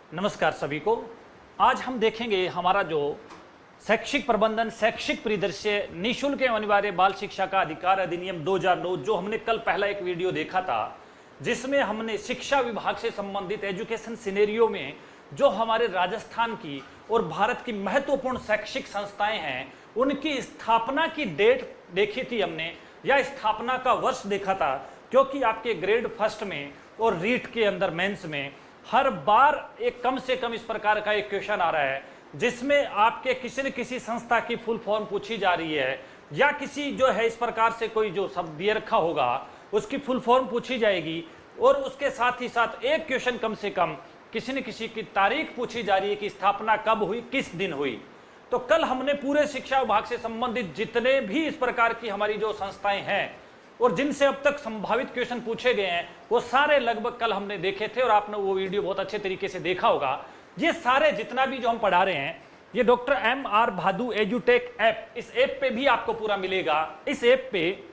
नमस्कार सभी को। आज हम देखेंगे हमारा जो शैक्षिक प्रबंधन शैक्षिक परिदृश्य निःशुल्क एवं अनिवार्य बाल शिक्षा का अधिकार अधिनियम 2009, जो हमने कल पहला एक वीडियो देखा था, जिसमें हमने शिक्षा विभाग से संबंधित एजुकेशन सिनेरियो में जो हमारे राजस्थान की और भारत की महत्वपूर्ण शैक्षिक संस्थाएं हैं उनकी स्थापना की डेट देखी थी हमने, या स्थापना का वर्ष देखा था। क्योंकि आपके ग्रेड फर्स्ट में और रीट के अंदर मेंस में हर बार एक कम से कम इस प्रकार का एक क्वेश्चन आ रहा है, जिसमें आपके किसी न किसी संस्था की फुल फॉर्म पूछी जा रही है, या किसी जो है इस प्रकार से कोई जो शब्द दिए रखा होगा उसकी फुल फॉर्म पूछी जाएगी, और उसके साथ ही साथ एक क्वेश्चन कम से कम किसी न किसी की तारीख पूछी जा रही है कि स्थापना कब हुई, किस दिन हुई। तो कल हमने पूरे शिक्षा विभाग से संबंधित जितने भी इस प्रकार की हमारी जो संस्थाएं हैं और जिनसे अब तक संभावित क्वेश्चन पूछे गए हैं वो सारे लगभग कल हमने देखे थे, और आपने वो वीडियो बहुत अच्छे तरीके से देखा होगा। ये सारे जितना भी जो हम पढ़ा रहे हैं ये डॉक्टर M.R. भादु एजुटेक ऐप, इस ऐप पे भी आपको पूरा मिलेगा। इस ऐप पे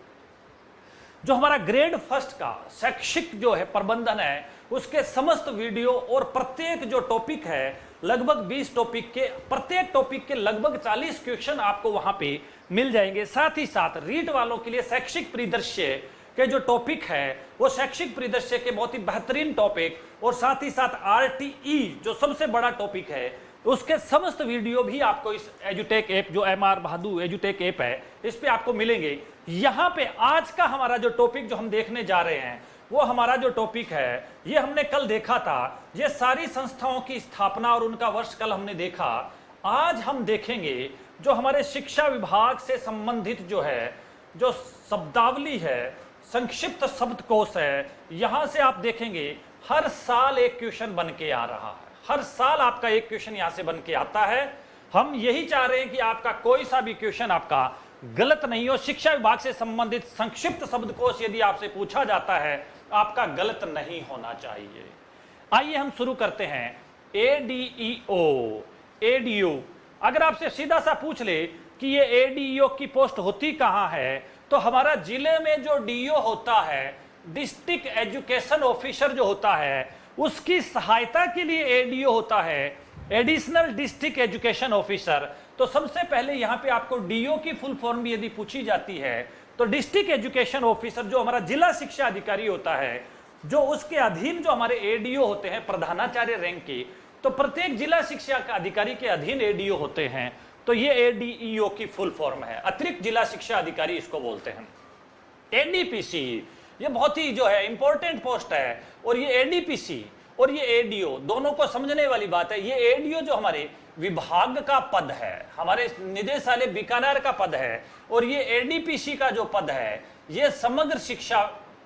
जो हमारा ग्रेड फर्स्ट का शैक्षिक जो है प्रबंधन है उसके समस्त वीडियो और प्रत्येक जो टॉपिक है लगभग 20 टॉपिक के, प्रत्येक टॉपिक के लगभग 40 क्वेश्चन आपको वहां पे मिल जाएंगे। साथ ही साथ रीट वालों के लिए शैक्षिक परिदृश्य के जो टॉपिक है वो शैक्षिक परिदृश्य के बहुत ही बेहतरीन टॉपिक, और साथ ही साथ RTE जो सबसे बड़ा टॉपिक है उसके समस्त वीडियो भी आपको इस एजुटेक ऐप जो M.R. भादु एजुटेक ऐप है इस पे आपको मिलेंगे। यहाँ पे आज का हमारा जो टॉपिक जो हम देखने जा रहे हैं वो हमारा जो टॉपिक है ये हमने कल देखा था, ये सारी संस्थाओं की स्थापना और उनका वर्ष कल हमने देखा। आज हम देखेंगे जो हमारे शिक्षा विभाग से संबंधित जो है जो शब्दावली है, संक्षिप्त शब्दकोश है, यहां से आप देखेंगे हर साल एक क्वेश्चन बन के आ रहा है, हर साल आपका एक क्वेश्चन यहां से बन के आता है। हम यही चाह रहे हैं कि आपका कोई सा भी क्वेश्चन आपका गलत नहीं हो। शिक्षा विभाग से संबंधित संक्षिप्त शब्दकोश यदि आपसे पूछा जाता है आपका गलत नहीं होना चाहिए। आइए हम शुरू करते हैं। ADEO ADO, अगर आपसे सीधा सा पूछ ले कि ये ADEO की पोस्ट होती कहां है, तो हमारा जिले में जो DO होता है, डिस्ट्रिक्ट एजुकेशन ऑफिसर जो होता है, उसकी सहायता के लिए ADO होता है, एडिशनल डिस्ट्रिक्ट एजुकेशन ऑफिसर। तो सबसे पहले यहाँ पे आपको DO की फुल फॉर्म भी यदि पूछी जाती है तो डिस्ट्रिक्ट एजुकेशन ऑफिसर जो हमारा जिला शिक्षा अधिकारी होता है, जो उसके अधीन जो हमारे ADO होते हैं प्रधानाचार्य रैंक के, तो प्रत्येक जिला शिक्षा का अधिकारी के अधीन ADO होते हैं। तो ये ADEO की फुल फॉर्म है, अतिरिक्त जिला शिक्षा अधिकारी इसको बोलते हैं। ADPC ये बहुत ही जो है इंपॉर्टेंट पोस्ट है, और ये ADPC और ये ADO दोनों को समझने वाली बात है। ये ADO जो हमारे विभाग का पद है, हमारे निदेशालय बीकानेर का पद है, और ये ADPC का जो पद है ये समग्र शिक्षा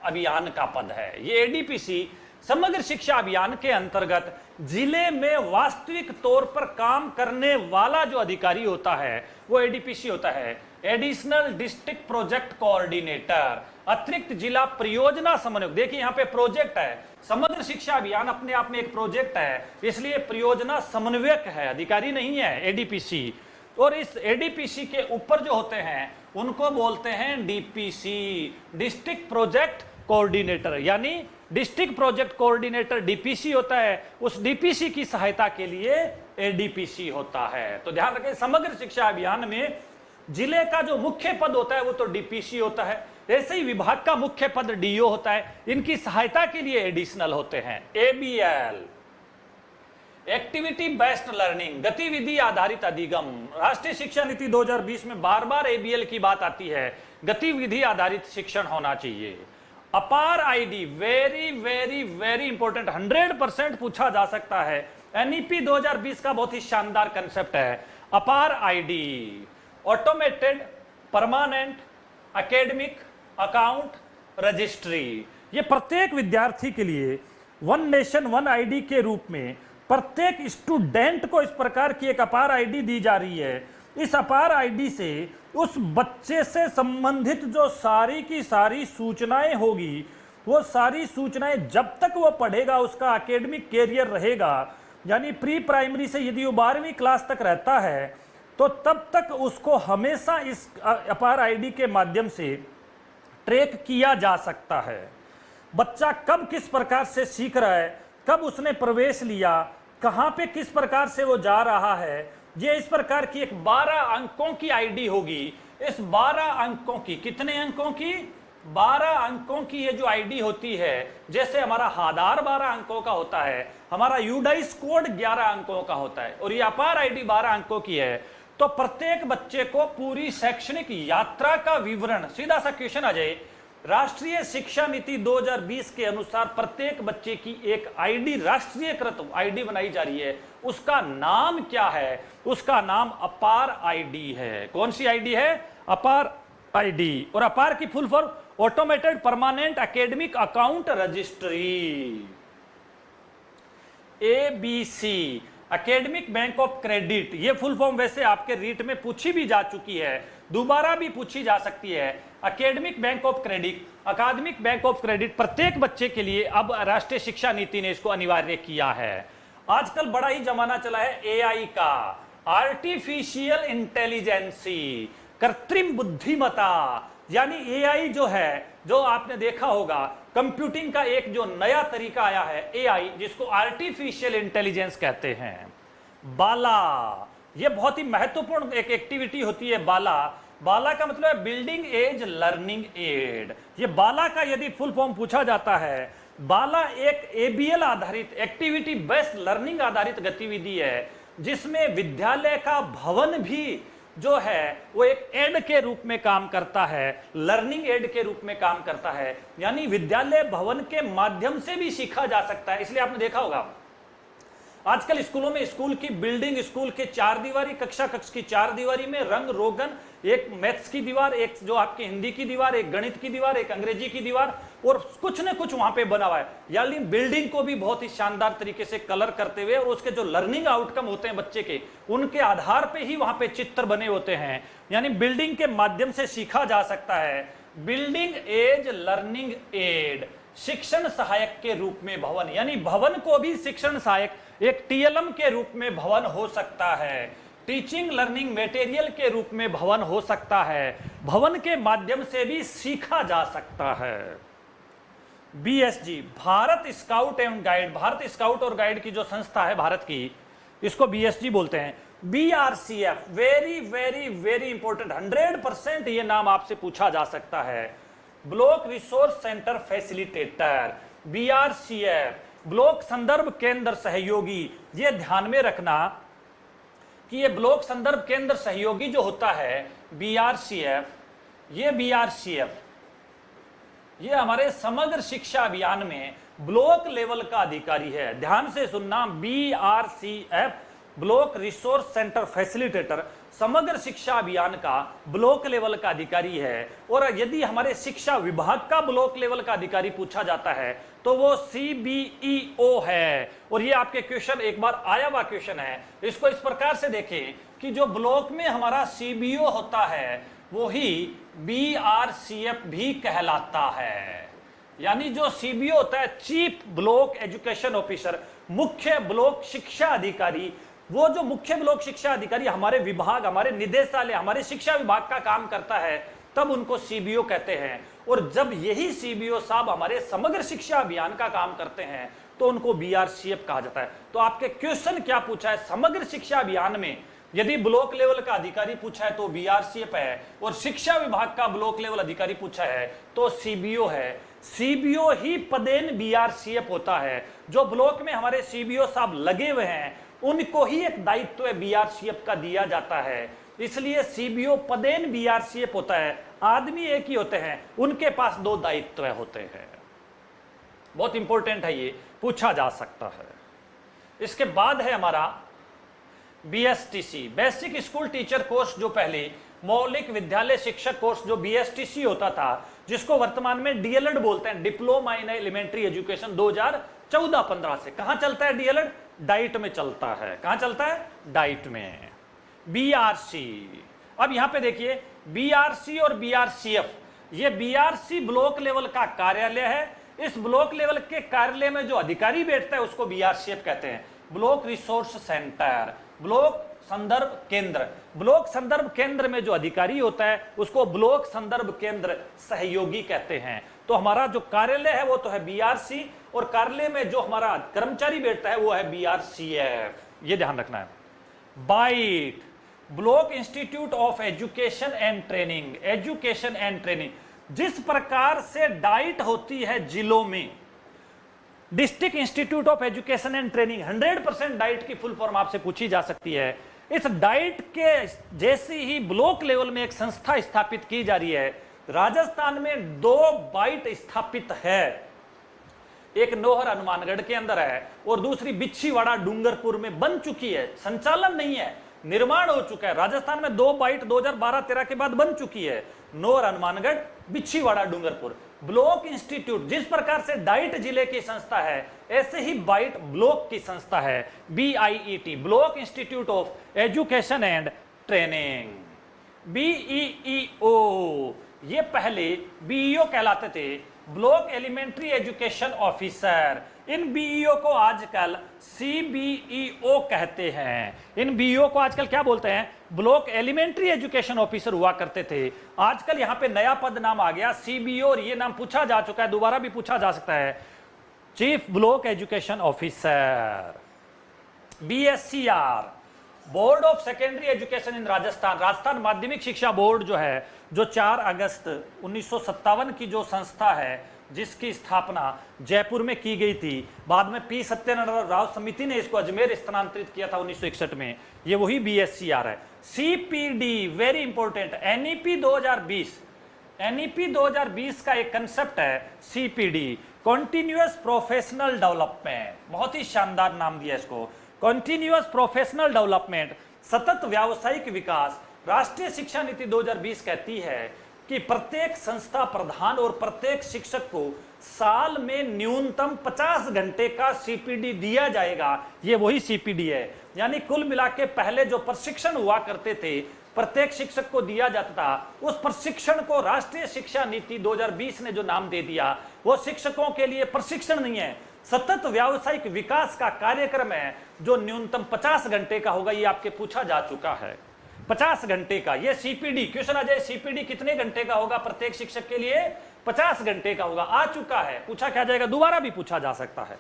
अभियान का पद है। ये ADPC समग्र शिक्षा अभियान के अंतर्गत जिले में वास्तविक तौर पर काम करने वाला जो अधिकारी होता है वो ADPC होता है, एडिशनल डिस्ट्रिक्ट प्रोजेक्ट कोऑर्डिनेटर, अतिरिक्त जिला परियोजना समन्वयक। देखिए यहाँ पे प्रोजेक्ट है, समग्र शिक्षा अभियान अपने आप में एक प्रोजेक्ट है, इसलिए परियोजना समन्वयक है, अधिकारी नहीं है ADPC। और इस ADPC के ऊपर जो होते हैं उनको बोलते हैं DPC, डिस्ट्रिक्ट प्रोजेक्ट कोऑर्डिनेटर, यानी डिस्ट्रिक्ट प्रोजेक्ट कोऑर्डिनेटर DPC होता है, उस DPC की सहायता के लिए ADPC होता है। तो ध्यान रखें, समग्र शिक्षा अभियान में जिले का जो मुख्य पद होता है वो तो DPC होता है, ऐसे ही विभाग का मुख्य पद DO होता है, इनकी सहायता के लिए एडिशनल होते हैं ABL, एक्टिविटी बेस्ड लर्निंग, गतिविधि आधारित अधिगम। राष्ट्रीय शिक्षा नीति 2020 में बार बार ABL की बात आती है, गतिविधि आधारित शिक्षण होना चाहिए। अपार ID very very very important, 100% पूछा जा सकता है। NEP 2020 का बहुत ही शानदार कंसेप्ट है अपार ID, automated permanent academic account registry. ये प्रत्येक विद्यार्थी के लिए वन नेशन वन ID के रूप में प्रत्येक स्टूडेंट को इस प्रकार की एक अपार ID दी जा रही है। इस अपार ID से उस बच्चे से संबंधित जो सारी की सारी सूचनाएं होगी, वो सारी सूचनाएं जब तक वो पढ़ेगा उसका एकेडमिक कैरियर रहेगा, यानी प्री प्राइमरी से यदि वो 12वीं क्लास तक रहता है तो तब तक उसको हमेशा इस अपार ID के माध्यम से ट्रैक किया जा सकता है। बच्चा कब किस प्रकार से सीख रहा है, कब उसने प्रवेश लिया, कहां पे किस प्रकार से वो जा रहा है, ये इस प्रकार की एक 12 अंकों की आईडी होगी। इस 12 अंकों की, कितने अंकों की, 12 अंकों की ये जो आईडी होती है, जैसे हमारा आधार 12 अंकों का होता है, हमारा यूडाइस कोड 11 अंकों का होता है और ये अपार आईडी 12 अंकों की है। तो प्रत्येक बच्चे को पूरी शैक्षणिक यात्रा का विवरण, सीधा सा क्वेश्चन आ जाए, राष्ट्रीय शिक्षा नीति 2020 के अनुसार प्रत्येक बच्चे की एक आईडी, राष्ट्रीयकृत आईडी बनाई जा रही है। उसका नाम क्या है? उसका नाम अपार आईडी है। कौन सी आईडी है? अपार आईडी। और अपार की full form automated permanent academic account registry, ABC, academic bank of credit. ये फुल फॉर्म वैसे आपके रीट में पूछी भी जा चुकी है, दोबारा भी पूछी जा सकती है। एकेडमिक बैंक ऑफ क्रेडिट, अकादमिक बैंक ऑफ क्रेडिट प्रत्येक बच्चे के लिए अब राष्ट्रीय शिक्षा नीति ने इसको अनिवार्य किया है। आजकल बड़ा ही जमाना चला है एआई का, आर्टिफिशियल इंटेलिजेंसी, कृत्रिम बुद्धिमत्ता, यानी एआई जो है, जो आपने देखा होगा कंप्यूटिंग का एक जो नया तरीका आया है एआई, जिसको आर्टिफिशियल इंटेलिजेंस कहते हैं। बाला, ये बहुत ही महत्वपूर्ण एक एक्टिविटी होती है। बाला, बाला का मतलब है बिल्डिंग एज लर्निंग एड। ये बाला का यदि फुल फॉर्म पूछा जाता है, बाला एक एबीएल आधारित, एक्टिविटी बेस्ड लर्निंग आधारित गतिविधि है, जिसमें विद्यालय का भवन भी जो है वो एक एड के रूप में काम करता है, लर्निंग एड के रूप में काम करता है, यानी विद्यालय भवन के माध्यम से भी सीखा जा सकता है। इसलिए आपने देखा होगा आजकल स्कूलों में, स्कूल की बिल्डिंग, स्कूल के 4 दीवारी, कक्षा कक्ष की 4 दीवारी में रंग रोगन, एक मैथ्स की दीवार, एक जो आपकी हिंदी की दीवार, एक गणित की दीवार, एक अंग्रेजी की दीवार, और कुछ न कुछ वहां पे बना हुआ है। यानी बिल्डिंग को भी बहुत ही शानदार तरीके से कलर करते हुए, और उसके जो लर्निंग आउटकम होते हैं बच्चे के, उनके आधार पे ही वहां पे चित्र बने होते हैं। यानी बिल्डिंग के माध्यम से सीखा जा सकता है। बिल्डिंग एज लर्निंग एड, शिक्षण सहायक के रूप में भवन, यानी भवन को भी शिक्षण सहायक, एक टीएलएम के रूप में भवन हो सकता है, टीचिंग लर्निंग मटेरियल के रूप में भवन हो सकता है, भवन के माध्यम से भी सीखा जा सकता है। बीएसजी, भारत स्काउट एवं गाइड, भारत स्काउट और गाइड की जो संस्था है भारत की, इसको बीएसजी बोलते हैं। BRCF, very very very important, 100% ये नाम आपसे पूछा जा सकता है। Block resource centre facilitator, BRCF, block संदर्भ केंद्र सहयोगी। ये ध्यान में रखना कि ये ब्लॉक संदर्भ केंद्र सहयोगी जो होता है बीआरसीएफ, ये बीआरसीएफ, ये हमारे समग्र शिक्षा अभियान में ब्लॉक लेवल का अधिकारी है। ध्यान से सुनना, बीआरसीएफ, ब्लॉक रिसोर्स सेंटर फैसिलिटेटर, समग्र शिक्षा अभियान का ब्लॉक लेवल का अधिकारी है। और यदि हमारे शिक्षा विभाग का ब्लॉक लेवल का अधिकारी पूछा जाता है तो वो सीबीईओ है। और ये आपके क्वेश्चन एक बार आया हुआ क्वेश्चन है, इसको इस प्रकार से देखें कि जो ब्लॉक में हमारा सीबीओ होता है वो ही बीआरसीएफ भी कहलाता है। यानी जो सीबीओ होता है, चीफ ब्लॉक एजुकेशन ऑफिसर, मुख्य ब्लॉक शिक्षा अधिकारी, वो जो मुख्य ब्लॉक शिक्षा अधिकारी हमारे विभाग, हमारे निदेशालय, हमारे शिक्षा विभाग का काम करता है, तब उनको सीबीओ कहते हैं। और जब यही सीबीओ साहब हमारे समग्र शिक्षा अभियान का काम करते हैं तो उनको बीआरसीएफ कहा जाता है। तो आपके क्वेश्चन क्या पूछा है, समग्र शिक्षा अभियान में यदि ब्लॉक लेवल का अधिकारी पूछा है तो बीआरसीएफ है, और शिक्षा विभाग का ब्लॉक लेवल अधिकारी पूछा है तो सीबीओ है। सीबीओ ही पदेन बीआरसीएफ होता है। जो ब्लॉक में हमारे सीबीओ साहब लगे हुए हैं उनको ही एक दायित्व बीआरसीएफ का दिया जाता है, इसलिए सीबीओ पदेन बीआरसीएफ होता है। आदमी एक ही होते हैं, उनके पास 2 दायित्व होते हैं। बहुत इंपॉर्टेंट है, ये पूछा जा सकता है। इसके बाद है हमारा BSTC, basic school teacher course, जो पहले मौलिक विद्यालय शिक्षक कोर्स जो बीएसटीसी होता था, जिसको वर्तमान में डीएलएड बोलते हैं, डिप्लोमा इन एलिमेंट्री एजुकेशन, 2014-15 से। कहां चलता है डीएलएड? डाइट में चलता है। कहां चलता है? डाइट में। बीआरसी, अब यहां पे देखिए बीआरसी और बीआरसीएफ, ये बीआरसी ब्लॉक लेवल का कार्यालय है। इस ब्लॉक लेवल के कार्यालय में जो अधिकारी बैठता है उसको बीआरसीएफ कहते हैं, ब्लॉक रिसोर्स सेंटर, ब्लॉक संदर्भ केंद्र। ब्लॉक संदर्भ केंद्र में जो अधिकारी होता है उसको ब्लॉक संदर्भ केंद्र सहयोगी कहते हैं। तो हमारा जो कार्यालय है वो तो है बीआरसी, और कार्यालय में जो हमारा कर्मचारी बैठता है वो है BRCF, ये ध्यान रखना है। BIET, block institute of education and training, education and training. जिस प्रकार से डाइट होती है जिलों में, district institute of education and training, 100% DIET की फुल फॉर्म आपसे पूछी जा सकती है। इस डाइट के जैसी ही ब्लॉक लेवल में एक संस्था स्थापित की जा रही है। राजस्थान में 2 बाइट स्थापित है, एक नोहर हनुमानगढ़ के अंदर है और दूसरी बिच्छीवाड़ा डूंगरपुर में बन चुकी है, संचालन नहीं है, निर्माण हो चुका है। राजस्थान में 2 बाइट 2012-13 के बाद बन चुकी है, नोहर हनुमानगढ़, बिच्छीवाड़ा डूंगरपुर। ब्लॉक इंस्टीट्यूट, जिस प्रकार से डाइट जिले की संस्था है ऐसे ही बाइट ब्लॉक की संस्था है, BIET, block institute of education and training. BEEO, ये पहले BEO कहलाते थे, ब्लॉक एलिमेंट्री एजुकेशन ऑफिसर। इन BEO को आजकल CBEO कहते हैं। इन BEO को आजकल क्या बोलते हैं? ब्लॉक एलिमेंट्री एजुकेशन ऑफिसर हुआ करते थे, आजकल यहां पे नया पद नाम आ गया CBO, और ये नाम पूछा जा चुका है, दोबारा भी पूछा जा सकता है, chief block education officer. BSCR, board of secondary education in Rajasthan, Rajasthan माध्यमिक शिक्षा बोर्ड जो है, जो 4 अगस्त 1957 की जो संस्था है, जिसकी स्थापना जयपुर में की गई थी, बाद में P सत्यनारायण राव समिति ने इसको अजमेर स्थानांतरित किया था 1961 में, ये वही BSCR है। CPD, very important, NEP 2020, NEP 2020 का एक कंसेप्ट है CPD, कॉन्टिन्यूअस प्रोफेशनल डेवलपमेंट, बहुत ही शानदार नाम दिया इसको, कॉन्टिन्यूअस प्रोफेशनल डेवलपमेंट, सतत व्यावसायिक विकास। राष्ट्रीय शिक्षा नीति 2020 कहती है कि प्रत्येक संस्था प्रधान और प्रत्येक शिक्षक को साल में न्यूनतम 50 घंटे का CPD दिया जाएगा, ये वही CPD है। यानी कुल मिला के पहले जो प्रशिक्षण हुआ करते थे, प्रत्येक शिक्षक को दिया जाता था, उस प्रशिक्षण को राष्ट्रीय शिक्षा नीति 2020 ने जो नाम दे दिया, वो शिक्षकों के लिए प्रशिक्षण नहीं है, सतत व्यावसायिक विकास का कार्यक्रम है, जो न्यूनतम 50 घंटे का होगा। ये आपके पूछा जा चुका है, 50 घंटे का ये CPD। क्वेश्चन आ जाए CPD कितने घंटे का होगा प्रत्येक शिक्षक के लिए? 50 घंटे का होगा, आ चुका है, पूछा क्या जाएगा, दोबारा भी पूछा जा सकता है।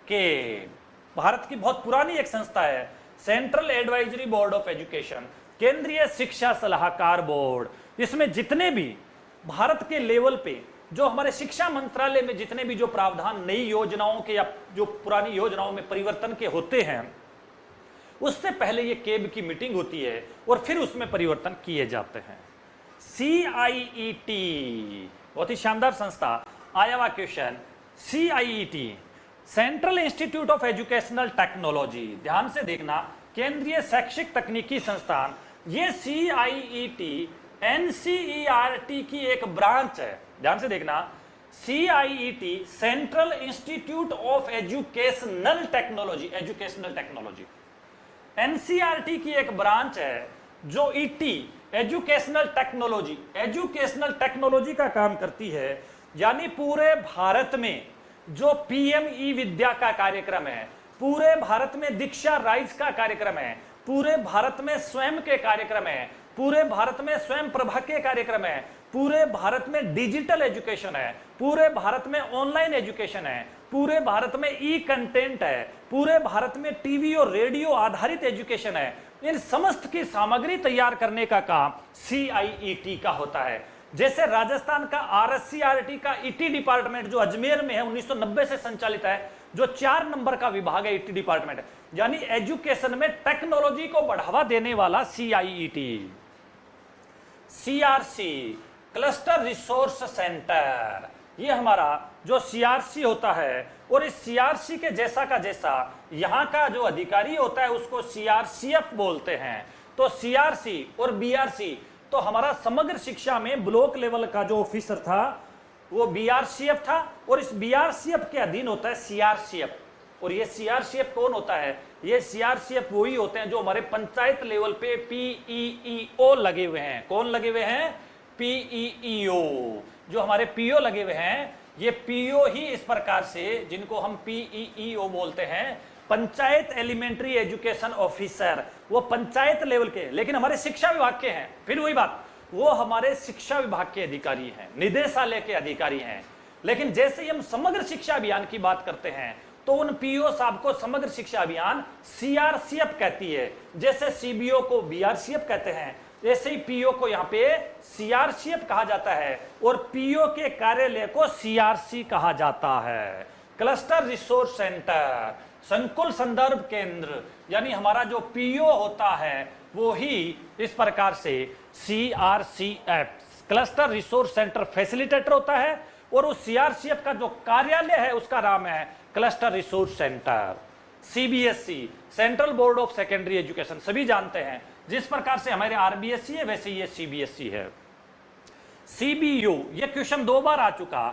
कि भारत की बहुत पुरानी एक संस्था है, central advisory board of education, केंद्रीय शिक्षा सलाहकार बोर्ड। इसमें जितने भी भारत के लेवल पे जो हमारे शिक्षा मंत्रालय में जितने भी जो प्रावधान नई योजनाओं के या जो पुरानी योजनाओं में परिवर्तन के होते हैं, उससे पहले ये केब की मीटिंग होती है और फिर उसमें परिवर्तन किए जाते हैं। CIET, बहुत ही शानदार संस्था, आया हुआ question, CIET, central institute of educational technology, ध्यान से देखना, केंद्रीय शैक्षिक तकनीकी संस्थान। ये CIET NCERT की एक ब्रांच है, ध्यान से देखना, CIET central institute of educational technology, educational technology, NCERT की एक ब्रांच है जो ET, educational technology, educational technology का काम करती है। यानी पूरे भारत में जो PM विद्या का कार्यक्रम है, पूरे भारत में दीक्षा राइज का कार्यक्रम है, पूरे भारत में स्वयं के कार्यक्रम है, पूरे भारत में स्वयं प्रभा के कार्यक्रम है, पूरे भारत में डिजिटल एजुकेशन है, पूरे भारत में ऑनलाइन एजुकेशन है, पूरे भारत में कंटेंट है, पूरे भारत में टीवी और रेडियो आधारित एजुकेशन है। इन समस्त की सामग्री तैयार करने का काम CIET का होता है। जैसे राजस्थान का RSCRT का ET डिपार्टमेंट जो अजमेर में है, 1990 से संचालित है, जो 4 नंबर का विभाग है ET डिपार्टमेंट, यानी एजुकेशन में टेक्नोलॉजी को बढ़ावा देने वाला CIET। CRC, cluster resource centre, ये हमारा जो CRC होता है, और इस CRC के जैसा का जैसा यहाँ का जो अधिकारी होता है उसको CRCF बोलते हैं। तो CRC और BRC, तो हमारा समग्र शिक्षा में ब्लॉक लेवल का जो ऑफिसर था वो BRCF था, और इस BRCF के अधीन होता है CRCF। और ये CRCF कौन होता है? ये CRCF वही होते हैं जो हमारे पंचायत लेवल पे PEEO लगे हुए हैं। कौन लगे हुए हैं? PEEO, जो हमारे PO लगे हुए हैं, ये PO ही इस प्रकार से, जिनको हम PEEO बोलते हैं, पंचायत एलिमेंट्री एजुकेशन ऑफिसर, वो पंचायत लेवल के, लेकिन हमारे शिक्षा विभाग के हैं। फिर वही बात, वो हमारे शिक्षा विभाग के अधिकारी हैं, निदेशालय के अधिकारी हैं। लेकिन जैसे ही हम समग्र शिक्षा अभियान की बात करते हैं तो उन पीओ साहब को समग्र शिक्षा अभियान सीआरसीएफ कहती है, जैसे सीबीओ को बीआरसीएफ कहते हैं, ऐसे ही पीओ को यहाँ पे सीआरसीएफ कहा जाता है और पीओ के कार्यालय को सीआरसी कहा जाता है, क्लस्टर रिसोर्स सेंटर, संकुल संदर्भ केंद्र। यानी हमारा जो पीओ होता है वो ही इस प्रकार से सीआरसीएफ, क्लस्टर रिसोर्स सेंटर फैसिलिटेटर होता है, और उस सीआरसीएफ का जो कार्यालय है उसका नाम है cluster resource centre. CBSE, central board of secondary education, सभी जानते हैं जिस प्रकार से हमारे आरबीएसई है वैसे ये सीबीएसई है। सीबीयू, ये क्वेश्चन 2 बार आ चुका,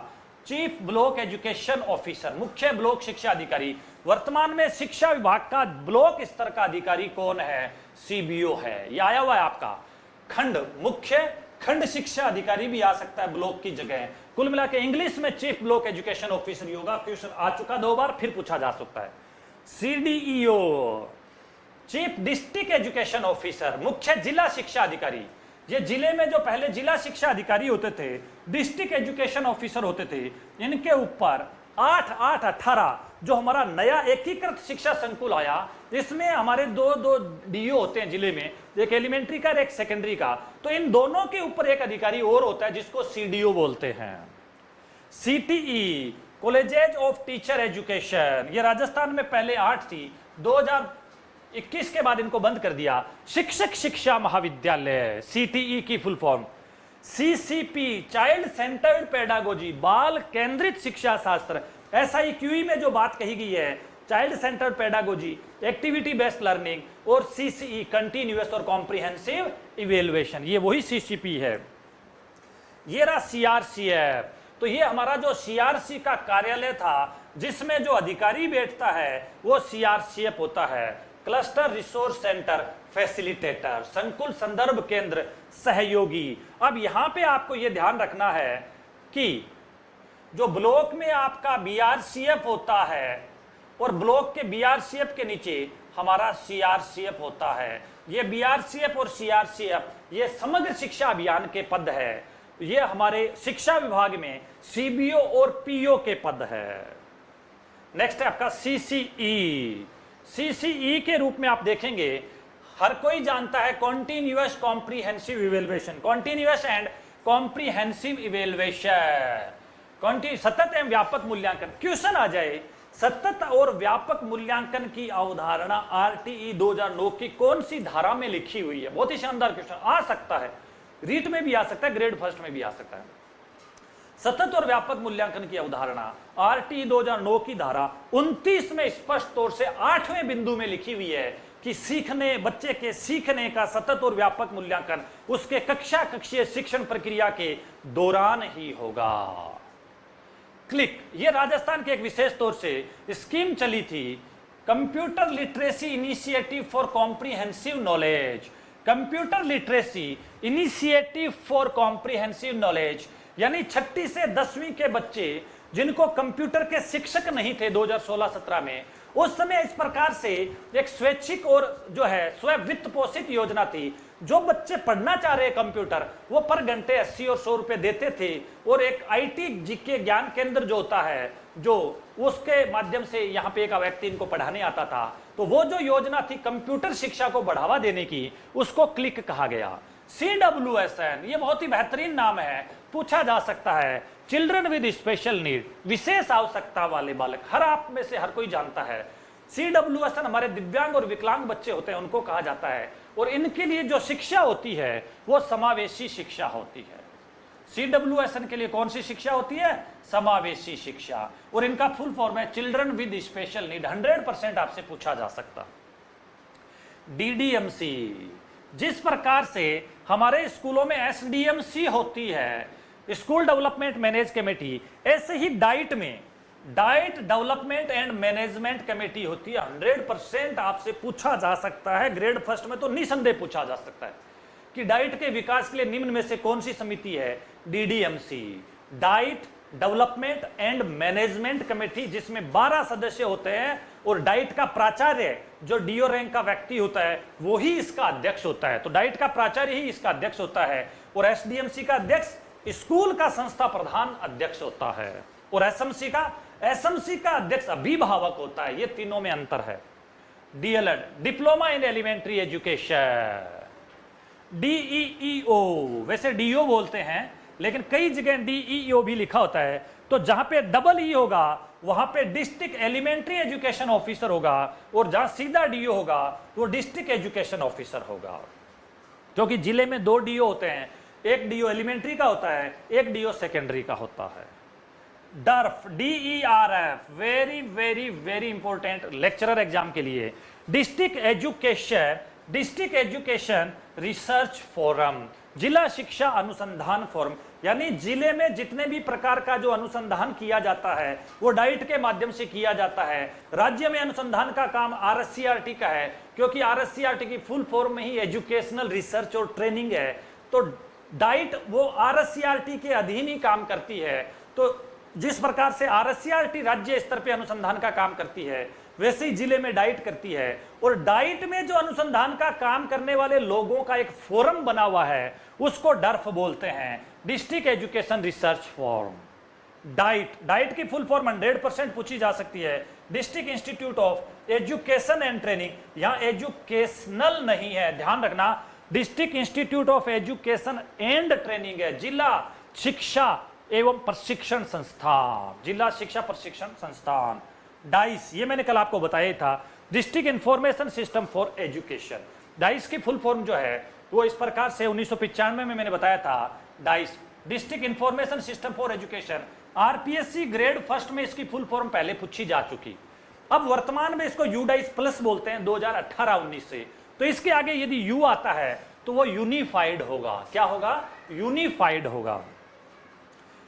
चीफ ब्लॉक एजुकेशन ऑफिसर, मुख्य ब्लॉक शिक्षा अधिकारी। वर्तमान में शिक्षा विभाग का ब्लॉक स्तर का अधिकारी कौन है? सीबीओ है। ये आया हुआ है आपका। खंड मुख्य, खंड शिक्षा अधिकारी भी आ सकता है ब्लॉक की जगह। कुल मिला के इंग्लिश में चीफ ब्लॉक एजुकेशन ऑफिसर होगा, क्वेश्चन आ चुका 2 बार, फिर पूछा जा सकता है। CDEO, chief district education officer, मुख्य जिला शिक्षा अधिकारी। ये जिले में जो पहले जिला शिक्षा अधिकारी होते थे, डिस्ट्रिक्ट एजुकेशन ऑफिसर होते थे, इनके ऊपर 8-8-18 जो हमारा नया एकीकृत शिक्षा संकुल आया, इसमें हमारे दो डीओ होते हैं जिले में, एक एलिमेंट्री का और एक सेकेंडरी का। तो इन दोनों के ऊपर एक अधिकारी और होता है जिसको सीडीओ बोलते हैं। CTE, colleges of teacher education, ये राजस्थान में पहले 8 थी, 2021 के बाद इनको बंद कर दिया। शिक्षक शिक्षा महाविद्यालय, सीटीई की full form. CCP, child centred pedagogy, बाल केंद्रित शिक्षा शास्त्र। एसआईक्यूई में जो बात कही गई है, child centred pedagogy, activity based learning, और सीसीई, कंटिन्यूअस और कॉम्प्रिहेंसिव इवेल्युएशन, ये वही सीसीपी है। ये रहा सीआरसीएफ। तो ये हमारा जो सीआरसी का कार्यालय था, जिसमें जो अधिकारी बैठता है वो सीआरसीएफ होता है, क्लस्टर रिसोर्स सेंटर फैसिलिटेटर, संकुल संदर्भ केंद्र सहयोगी। अब यहां पे आपको यह ध्यान रखना है कि जो ब्लॉक में आपका बीआरसीएफ होता है और ब्लॉक के बीआरसीएफ के नीचे हमारा सीआरसीएफ होता है, ये बीआरसीएफ और सीआरसीएफ ये समग्र शिक्षा अभियान के पद है। ये हमारे शिक्षा विभाग में सीबीओ और पीओ के पद है। नेक्स्ट है आपका सीसीई। सीसीई के रूप में आप देखेंगे, हर कोई जानता है continuous comprehensive evaluation, continuous and comprehensive evaluation, सतत एवं व्यापक मूल्यांकन। क्वेश्चन आ जाए, सतत और व्यापक मूल्यांकन की अवधारणा आरटीई 2009 की कौन सी धारा में लिखी हुई है? बहुत ही शानदार क्वेश्चन, आ सकता है, रीट में भी आ सकता है, ग्रेड फर्स्ट में भी आ सकता है। सतत और व्यापक मूल्यांकन की अवधारणा आरटीई 2009 की धारा 29 में स्पष्ट तौर से 8वें बिंदु में लिखी हुई है कि सीखने, बच्चे के सीखने का सतत और व्यापक मूल्यांकन उसके कक्षा कक्षीय शिक्षण प्रक्रिया के दौरान ही होगा। क्लिक, ये राजस्थान के एक विशेष तौर से स्कीम चली थी, computer literacy initiative for comprehensive knowledge, computer literacy initiative for comprehensive knowledge, यानी 6ठी से 10वीं के बच्चे जिनको कंप्यूटर के शिक्षक नहीं थे 2016-17 में, उस समय इस प्रकार से एक स्वैच्छिक और जो है स्व वित्त पोषित योजना थी। जो बच्चे पढ़ना चाह रहे कंप्यूटर, वो पर घंटे 80 और 100 रुपए देते थे, और एक आईटी जीके ज्ञान केंद्र जो होता है, जो उसके माध्यम से यहाँ पे एक व्यक्ति इनको पढ़ाने आता था। तो वो जो योजना थी कंप्यूटर शिक्षा को बढ़ावा देने की, उसको क्लिक कहा गया। CWSN, ये बहुत ही बेहतरीन नाम है, पूछा जा सकता है, चिल्ड्रन विद स्पेशल नीड, विशेष आवश्यकता वाले बालक, हर आप में से हर कोई जानता है। CWSN हमारे दिव्यांग और विकलांग बच्चे होते हैं, उनको कहा जाता है, और इनके लिए जो शिक्षा होती है वो समावेशी शिक्षा होती है। CWSN के लिए कौन सी शिक्षा होती है? समावेशी शिक्षा, और इनका फुल फॉर्म है चिल्ड्रन विद स्पेशल नीड। 100% आपसे पूछा जा सकता। DDMC, जिस प्रकार से हमारे स्कूलों में SDMC होती है, स्कूल डेवलपमेंट मैनेज कमेटी, ऐसे ही डाइट में diet development and management committee होती है। 100% आपसे पूछा जा सकता है, ग्रेड फर्स्ट में तो निसंदेह पूछा जा सकता है कि डाइट के विकास के लिए निम्न में से कौन सी समिति है? DDMC, diet development and management committee, जिसमें 12 सदस्य होते हैं, और डाइट का प्राचार्य जो डीओ रैंक का व्यक्ति होता है वो ही इसका अध्यक्ष होता है। तो डाइट का प्राचार्य ही इसका अध्यक्ष होता है, और SDMC का अध्यक्ष स्कूल का संस्था प्रधान अध्यक्ष होता है। और एसएमसी का अध्यक्ष अभिभावक होता है। ये तीनों में अंतर है। DElEd, diploma in elementary education. DEEO, वैसे डीओ बोलते हैं लेकिन कई जगह डीईओ भी लिखा होता है। तो जहां पे डबल ई होगा वहां पे डिस्ट्रिक्ट एलिमेंट्री एजुकेशन ऑफिसर होगा, और जहां सीधा डीओ होगा वो डिस्ट्रिक्ट एजुकेशन ऑफिसर होगा। क्योंकि जिले में 2 डीओ होते हैं, एक डीओ एलिमेंट्री का होता है, एक डीओ सेकेंडरी का होता है। Dwarf, DERF, very very very important lecturer exam के लिए। डिस्ट्रिक्ट एजुकेशन रिसर्च फोरम, जिला शिक्षा अनुसंधान फोरम, यानी जिले में जितने भी प्रकार का जो अनुसंधान किया जाता है वो डाइट के माध्यम से किया जाता है। राज्य में अनुसंधान का काम RSCRT का है, क्योंकि RSCRT की फुल फॉर्म में ही एजुकेशनल रिसर्च और ट्रेनिंग है। तो डाइट वो RSCRT के अधीन ही काम करती है। तो जिस प्रकार से RSCRT राज्य स्तर पे अनुसंधान का काम करती है, वैसे ही जिले में डाइट करती है। और डाइट में जो अनुसंधान का काम करने वाले लोगों का एक फोरम बना हुआ है उसको डर्फ बोलते हैं, district education research forum. Diet की फुल फॉर्म 100% पूछी जा सकती है। District institute of education and training, यहां एजुकेशनल नहीं है, ध्यान रखना, district institute of education and training है। जिला शिक्षा एवं प्रशिक्षण संस्थान, जिला शिक्षा प्रशिक्षण संस्थान। डाइस, ये मैंने कल आपको बताया था, district information system for education. Dice की फुल फॉर्म जो है वो इस प्रकार से 1995 में मैंने बताया था। Dice, district information system for education. RPSC grade first में इसकी फुल फॉर्म पहले पूछी जा चुकी, अब वर्तमान में इसको यूडाइस प्लस बोलते हैं 2018-19 से। तो इसके आगे यदि यू आता है तो वो यूनिफाइड होगा। क्या होगा? यूनिफाइड होगा।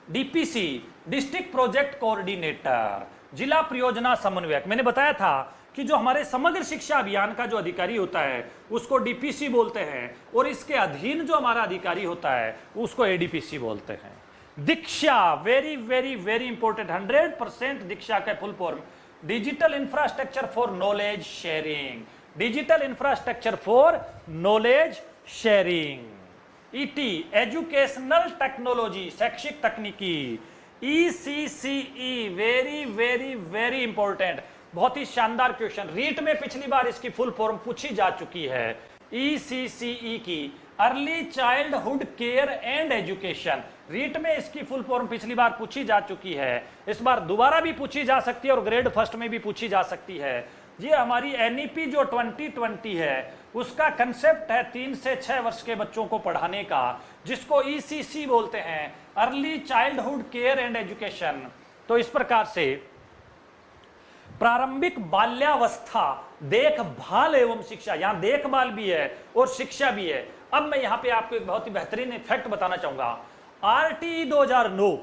DPC, डिस्ट्रिक्ट प्रोजेक्ट कोऑर्डिनेटर, जिला परियोजना समन्वयक। मैंने बताया था कि जो हमारे समग्र शिक्षा अभियान का जो अधिकारी होता है उसको DPC बोलते हैं, और इसके अधीन जो हमारा अधिकारी होता है उसको ADPC बोलते हैं। दीक्षा, वेरी वेरी वेरी इंपॉर्टेंट, 100% दीक्षा का full form digital infrastructure for knowledge sharing, digital infrastructure for knowledge sharing. ET, educational technology, शैक्षिक तकनीकी। ECCE, very very very important, बहुत ही शानदार क्वेश्चन, रीट में पिछली बार इसकी फुल फॉर्म पूछी जा चुकी है। ECCE की early childhood care and education, REET में इसकी फुल फॉर्म पिछली बार पूछी जा चुकी है, इस बार दोबारा भी पूछी जा सकती है और ग्रेड फर्स्ट में भी पूछी जा सकती है। ये हमारी NEP जो 2020 है उसका कंसेप्ट है 3 से 6 वर्ष के बच्चों को पढ़ाने का, जिसको ECC बोलते हैं, early childhood care and education. तो इस प्रकार से प्रारंभिक बाल्यावस्था देखभाल एवं शिक्षा, यहां देखभाल भी है और शिक्षा भी है। अब मैं यहां पे आपको एक बहुत ही बेहतरीन फैक्ट बताना चाहूंगा। RTE 2009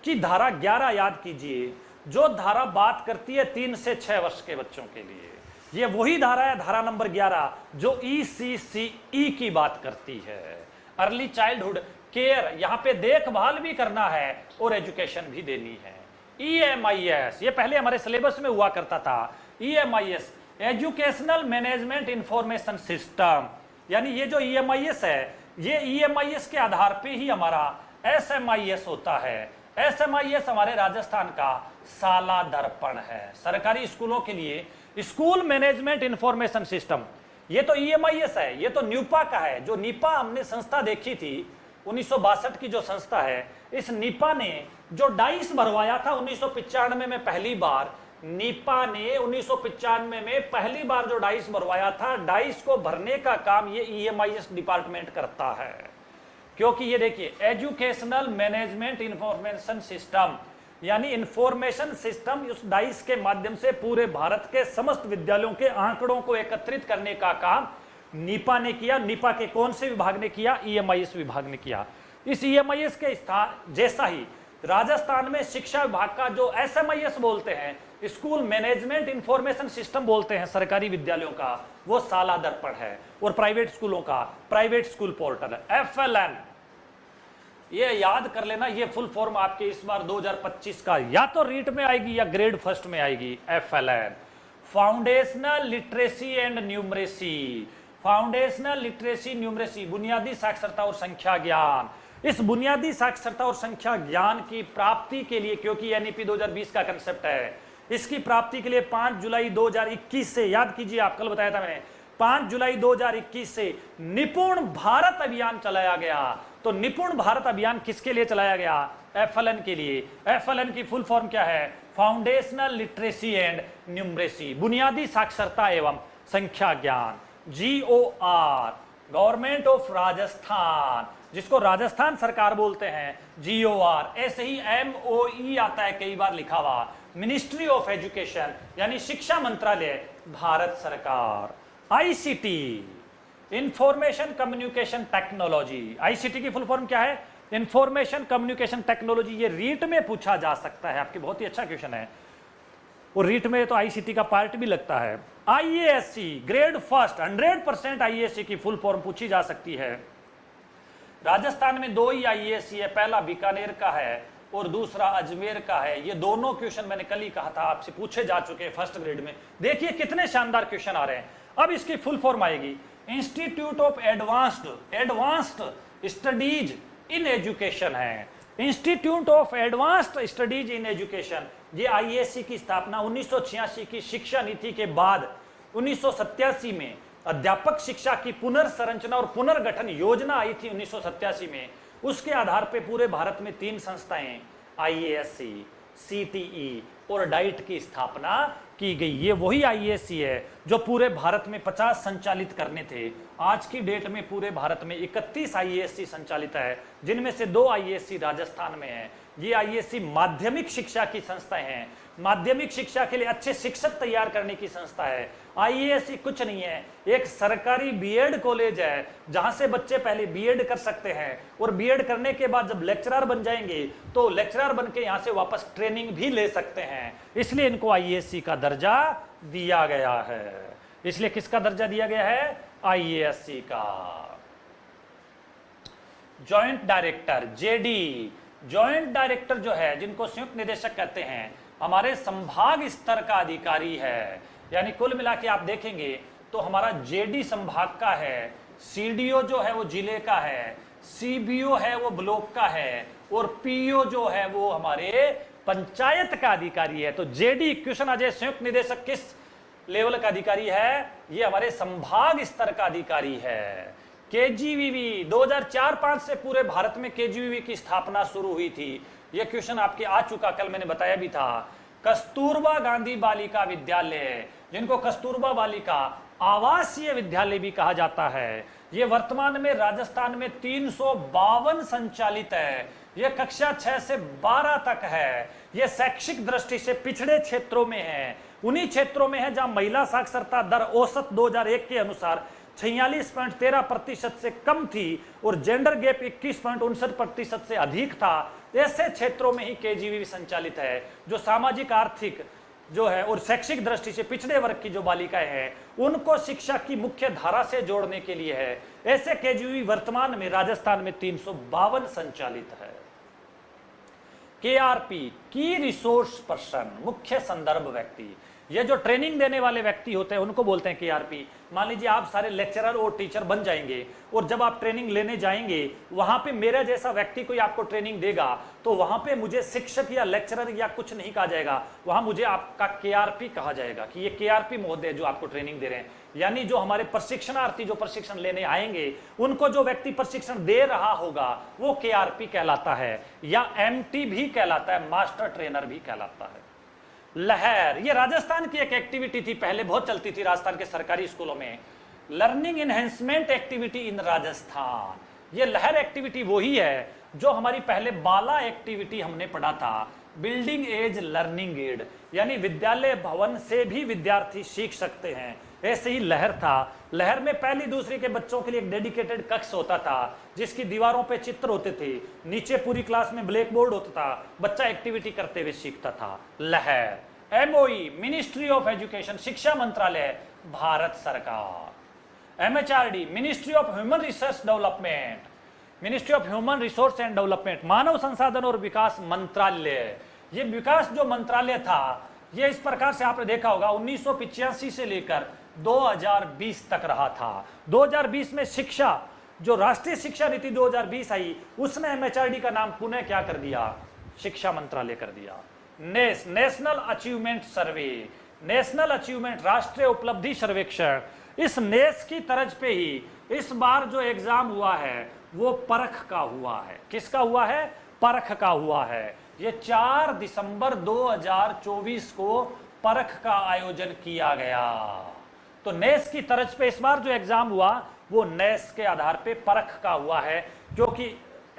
की धारा 11 याद कीजिए, जो धारा बात करती है 3 से 6 वर्ष के बच्चों के लिए। ये वही धारा है, धारा नंबर 11, जो ECCE की बात करती है। अर्ली चाइल्डहुड केयर, यहां पे देखभाल भी करना है और एजुकेशन भी देनी है। EMIS, ये पहले हमारे सिलेबस में हुआ करता था। EMIS, educational management information system, यानी ये जो EMIS है, ये EMIS के आधार पे ही हमारा SMIS होता है। SMIS हमारे राजस्थान का साला दर्पण है, सरकारी स्कूलों के लिए स्कूल मैनेजमेंट इंफॉर्मेशन सिस्टम। ये तो EMIS है, ये तो न्यूपा का है। जो नीपा हमने संस्था देखी थी 1962 की जो संस्था है, इस नीपा ने जो डाइस भरवाया था 1995 में पहली बार, नीपा ने 1995 में पहली बार जो डाइस भरवाया था, डाइस को भरने का काम ये EMIS डिपार्टमेंट करता है। क्योंकि ये देखिए, एजुकेशनल मैनेजमेंट इंफॉर्मेशन सिस्टम, यानी इंफॉर्मेशन सिस्टम, उस डाइस के माध्यम से पूरे भारत के समस्त विद्यालयों के आंकड़ों को एकत्रित करने का काम नीपा ने किया। नीपा के कौन से विभाग ने किया? EMIS विभाग ने किया। इस EMIS के स्थान जैसा ही राजस्थान में शिक्षा विभाग का जो SMIS बोलते हैं, स्कूल मैनेजमेंट इंफॉर्मेशन सिस्टम बोलते हैं सरकारी विद्यालयों का, वो साला दर्पण है। और प्राइवेट स्कूलों का प्राइवेट स्कूल पोर्टल है, FLN। ये याद कर लेना, ये फुल फॉर्म आपके इस बार 2025 का या तो रीट में आएगी या ग्रेड फर्स्ट में आएगी। FLN, foundational literacy and numeracy, foundational literacy numeracy, बुनियादी साक्षरता और संख्या ज्ञान। इस बुनियादी साक्षरता और संख्या ज्ञान की प्राप्ति के लिए, क्योंकि एनईपी 2020 का कंसेप्ट है, इसकी प्राप्ति के लिए 5 जुलाई 2021 से, याद कीजिए आप कल बताया था मैंने, 5 जुलाई 2021 से निपुण भारत अभियान चलाया गया। तो निपुण भारत अभियान किसके लिए चलाया गया? एफएलएन के लिए। एफएलएन की फुल फॉर्म क्या है? फाउंडेशनल लिटरेसी एंड न्यूमरेसी, बुनियादी साक्षरता एवं संख्या ज्ञान। GOR, गवर्नमेंट ऑफ राजस्थान, जिसको राजस्थान सरकार बोलते हैं, GOR। ऐसे ही MOE आता है कई बार लिखा हुआ, मिनिस्ट्री ऑफ एजुकेशन यानी शिक्षा मंत्रालय, भारत सरकार। ICT, information communication technology. ICT की फुल फॉर्म क्या है? Information communication technology. ये रीट में पूछा जा सकता है, आपके बहुत ही अच्छा क्वेश्चन है, और रीट में तो ICT का पार्ट भी लगता है। IASC, ग्रेड फर्स्ट, 100% IASC की फुल फॉर्म पूछी जा सकती है। राजस्थान में 2 ही IASC है, पहला बीकानेर का है और दूसरा अजमेर का है। ये दोनों क्वेश्चन मैंने कल ही कहा था आपसे पूछे जा चुके हैं फर्स्ट ग्रेड में। देखिए कितने शानदार क्वेश्चन आ रहे हैं। अब इसकी फुल फॉर्म आएगी institute of advanced studies in education है। Institute of advanced studies in education, ये IASC की स्थापना 1986 की शिक्षा नीति के बाद 1987 में अध्यापक शिक्षा की पुनर्संरचना और पुनर्गठन योजना आई थी 1987 में। उसके आधार पर पूरे भारत में 3 संस्थाएं IASC, CTE और डाइट की स्थापना की गई। ये वही IASC है जो पूरे भारत में 50 संचालित करने थे। आज की डेट में पूरे भारत में 31 IASC संचालित है, जिनमें से 2 IASC राजस्थान में है। ये IASC माध्यमिक शिक्षा की संस्थाएं हैं, माध्यमिक शिक्षा के लिए अच्छे शिक्षक तैयार करने की संस्था है। IASC कुछ नहीं है, एक सरकारी बीएड कॉलेज है जहां से बच्चे पहले बीएड कर सकते हैं और बीएड करने के बाद जब लेक्चरर बन जाएंगे तो लेक्चरर बन के यहां से वापस ट्रेनिंग भी ले सकते हैं। इसलिए इनको IASC का दर्जा दिया गया है। इसलिए किसका दर्जा दिया गया है? IASC का। Joint director, JD, joint director जो है, जिनको संयुक्त निदेशक कहते हैं, हमारे संभाग स्तर का अधिकारी है। यानी कुल मिला के आप देखेंगे तो हमारा JD संभाग का है, CDO जो है वो जिले का है, CBO है वो ब्लॉक का है, और PO जो है वो हमारे पंचायत का अधिकारी है। तो JD क्वेश्चन अजय संयुक्त निदेशक किस लेवल का अधिकारी है? ये हमारे संभाग स्तर का अधिकारी है। KGVV 2004-5 से पूरे भारत में KGVV की स्थापना शुरू हुई थी। यह क्वेश्चन आपके आ चुका, कल मैंने बताया भी था। कस्तूरबा गांधी बालिका विद्यालय, जिनको कस्तूरबा बालिका आवासीय विद्यालय भी कहा जाता है, ये वर्तमान में राजस्थान में 352 संचालित है। यह कक्षा 6 से 12 तक है। यह शैक्षिक दृष्टि से पिछड़े क्षेत्रों में है, उन्हीं क्षेत्रों में है जहां महिला साक्षरता दर औसत 2001 के अनुसार 46.13% से कम थी और जेंडर गैप 21.59% से अधिक था। ऐसे क्षेत्रों में ही KGVV संचालित है, जो सामाजिक आर्थिक जो है और शैक्षिक दृष्टि से पिछड़े वर्ग की जो बालिकाएं हैं उनको शिक्षा की मुख्य धारा से जोड़ने के लिए है। ऐसे KGVV वर्तमान में राजस्थान में 352 संचालित है। KRP, की रिसोर्स पर्सन, मुख्य संदर्भ व्यक्ति, ये जो ट्रेनिंग देने वाले व्यक्ति होते हैं उनको बोलते हैं KRP। मान लीजिए आप सारे लेक्चरर और टीचर बन जाएंगे और जब आप ट्रेनिंग लेने जाएंगे वहां पे मेरा जैसा व्यक्ति कोई आपको ट्रेनिंग देगा तो वहां पे मुझे शिक्षक या लेक्चरर या कुछ नहीं कहा जाएगा, वहां मुझे आपका KRP कहा जाएगा कि ये KRP महोदय जो आपको ट्रेनिंग दे रहे हैं। यानी जो हमारे प्रशिक्षणार्थी जो प्रशिक्षण लेने आएंगे उनको जो व्यक्ति प्रशिक्षण दे रहा होगा वो KRP कहलाता है, या MT भी कहलाता है, मास्टर ट्रेनर भी कहलाता है। लहर, ये राजस्थान की एक एक्टिविटी थी, पहले बहुत चलती थी राजस्थान के सरकारी स्कूलों में, learning enhancement activity in Rajasthan. ये लहर एक्टिविटी वही है जो हमारी पहले बाला एक्टिविटी हमने पढ़ा था, बिल्डिंग एज लर्निंग एड, यानी विद्यालय भवन से भी विद्यार्थी सीख सकते हैं। ऐसे ही लहर था। लहर में पहली दूसरी के बच्चों के लिए एक डेडिकेटेड कक्ष होता था जिसकी दीवारों पे चित्र होते थे, नीचे पूरी क्लास में ब्लैक बोर्ड होता था, बच्चा एक्टिविटी करते हुए सीखता था। लहर। MOE, मिनिस्ट्री ऑफ एजुकेशन, शिक्षा मंत्रालय, भारत सरकार। MHRD, ministry of human resource development, ministry of human resource and development, मानव संसाधन और विकास मंत्रालय। ये विकास जो मंत्रालय था ये इस प्रकार से आपने देखा होगा 1985 से लेकर 2020 तक रहा था। 2020 में शिक्षा जो राष्ट्रीय शिक्षा नीति 2020 आई उसने एमएचआरडी का नाम पुनः क्या कर दिया, शिक्षा मंत्रालय कर दिया। नेशनल अचीवमेंट सर्वे, नेशनल अचीवमेंट राष्ट्रीय उपलब्धि सर्वेक्षण, इस नेस की तर्ज पे ही इस बार जो एग्जाम हुआ है वो परख का हुआ है। किसका हुआ है, परख का हुआ है। ये 4 दिसंबर 2024 को परख का आयोजन किया गया। तो नेस की तर्ज पे इस बार जो एग्जाम हुआ वो नेस के आधार पे परख का हुआ है, क्योंकि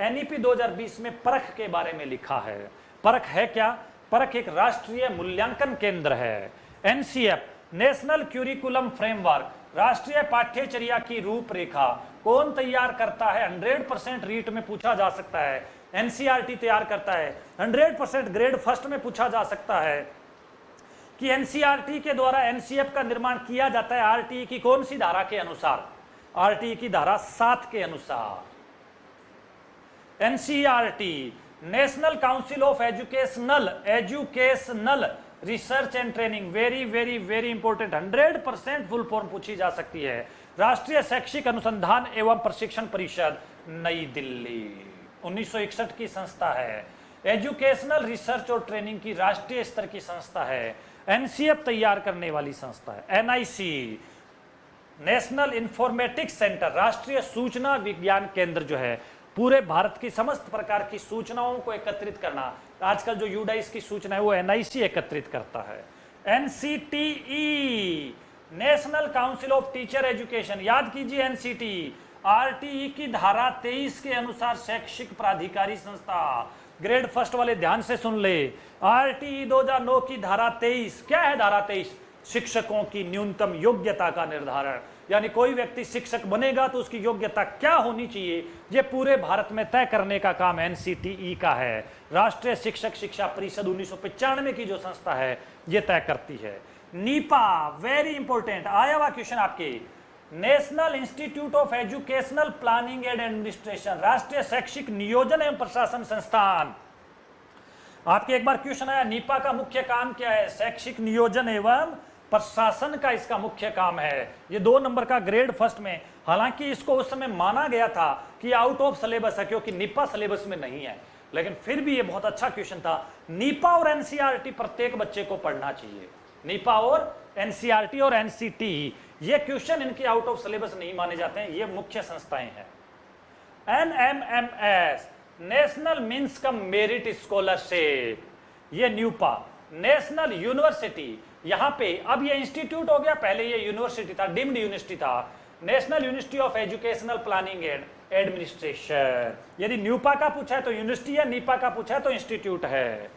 एनईपी 2020 में परख के बारे में लिखा है। परख है क्या, परख एक राष्ट्रीय मूल्यांकन केंद्र है। एनसीएफ, नेशनल क्यूरिकुलम फ्रेमवर्क, राष्ट्रीय पाठ्यचर्या की रूपरेखा कौन तैयार करता है, 100% रीट में पूछा जा सकता है। एनसीईआरटी तैयार करता है। 100% ग्रेड फर्स्ट में पूछा जा सकता है कि एनसीईआरटी के द्वारा एनसीएफ का निर्माण किया जाता है आरटीई की कौन सी धारा के अनुसार, आरटीई की धारा 7 के अनुसार। NCERT, national council of educational research and training, very very very important, 100% full form पूछी जा सकती है। राष्ट्रीय शैक्षिक अनुसंधान एवं प्रशिक्षण परिषद, नई दिल्ली, 1961 की संस्था है। एजुकेशनल रिसर्च और ट्रेनिंग की राष्ट्रीय स्तर की संस्था है। एनसीएफ तैयार करने वाली संस्था है। एनआईसी, नेशनल इंफॉर्मेटिक्स सेंटर, राष्ट्रीय सूचना विज्ञान केंद्र जो है पूरे भारत की समस्त प्रकार की सूचनाओं को एकत्रित करना, आजकल जो यूडाइस की सूचना है वो एनआईसी एकत्रित करता है। NCTE, national council of teacher education, याद कीजिए एनसीटी, आरटीई की धारा 23 के अनुसार शैक्षिक प्राधिकारी संस्था। ग्रेड फर्स्ट वाले ध्यान से सुन ले, आरटीई 2009 की धारा 23, क्या है धारा 23, शिक्षकों की न्यूनतम योग्यता का निर्धारण, यानी कोई व्यक्ति शिक्षक बनेगा तो उसकी योग्यता क्या होनी चाहिए, ये पूरे भारत में तय करने का काम एनसीटीई का है। राष्ट्रीय शिक्षक शिक्षा परिषद 1995 की जो संस्था है ये तय करती है। नीपा, वेरी इंपॉर्टेंट, आया हुआ क्वेश्चन आपके, national institute of educational planning and administration, राष्ट्रीय शैक्षिक नियोजन एवं प्रशासन संस्थान। आपके एक बार क्वेश्चन आया नीपा का मुख्य काम क्या है, शैक्षिक नियोजन एवं प्रशासन का इसका मुख्य काम है। ये 2 नंबर का ग्रेड फर्स्ट में, हालांकि इसको उस समय माना गया था कि आउट ऑफ सिलेबस है क्योंकि नीपा सिलेबस में नहीं है, लेकिन फिर भी ये बहुत अच्छा क्वेश्चन था। नीपा और एनसीईआरटी प्रत्येक बच्चे को पढ़ना चाहिए। नीपा और एनसीईआरटी और एनसीटी, ये क्वेश्चन इनके आउट ऑफ सिलेबस नहीं माने जाते हैं, ये मुख्य संस्थाएं हैं। NMIMS, national means cum merit scholarship, ये न्यूपा। नेशनल यूनिवर्सिटी, यहां पे अब ये इंस्टीट्यूट हो गया, पहले ये यूनिवर्सिटी था, डिम्ड यूनिवर्सिटी था। National university of educational planning and administration, यदि न्यूपा का पूछा है तो यूनिवर्सिटी है, नीपा का पूछा है तो इंस्टीट्यूट है।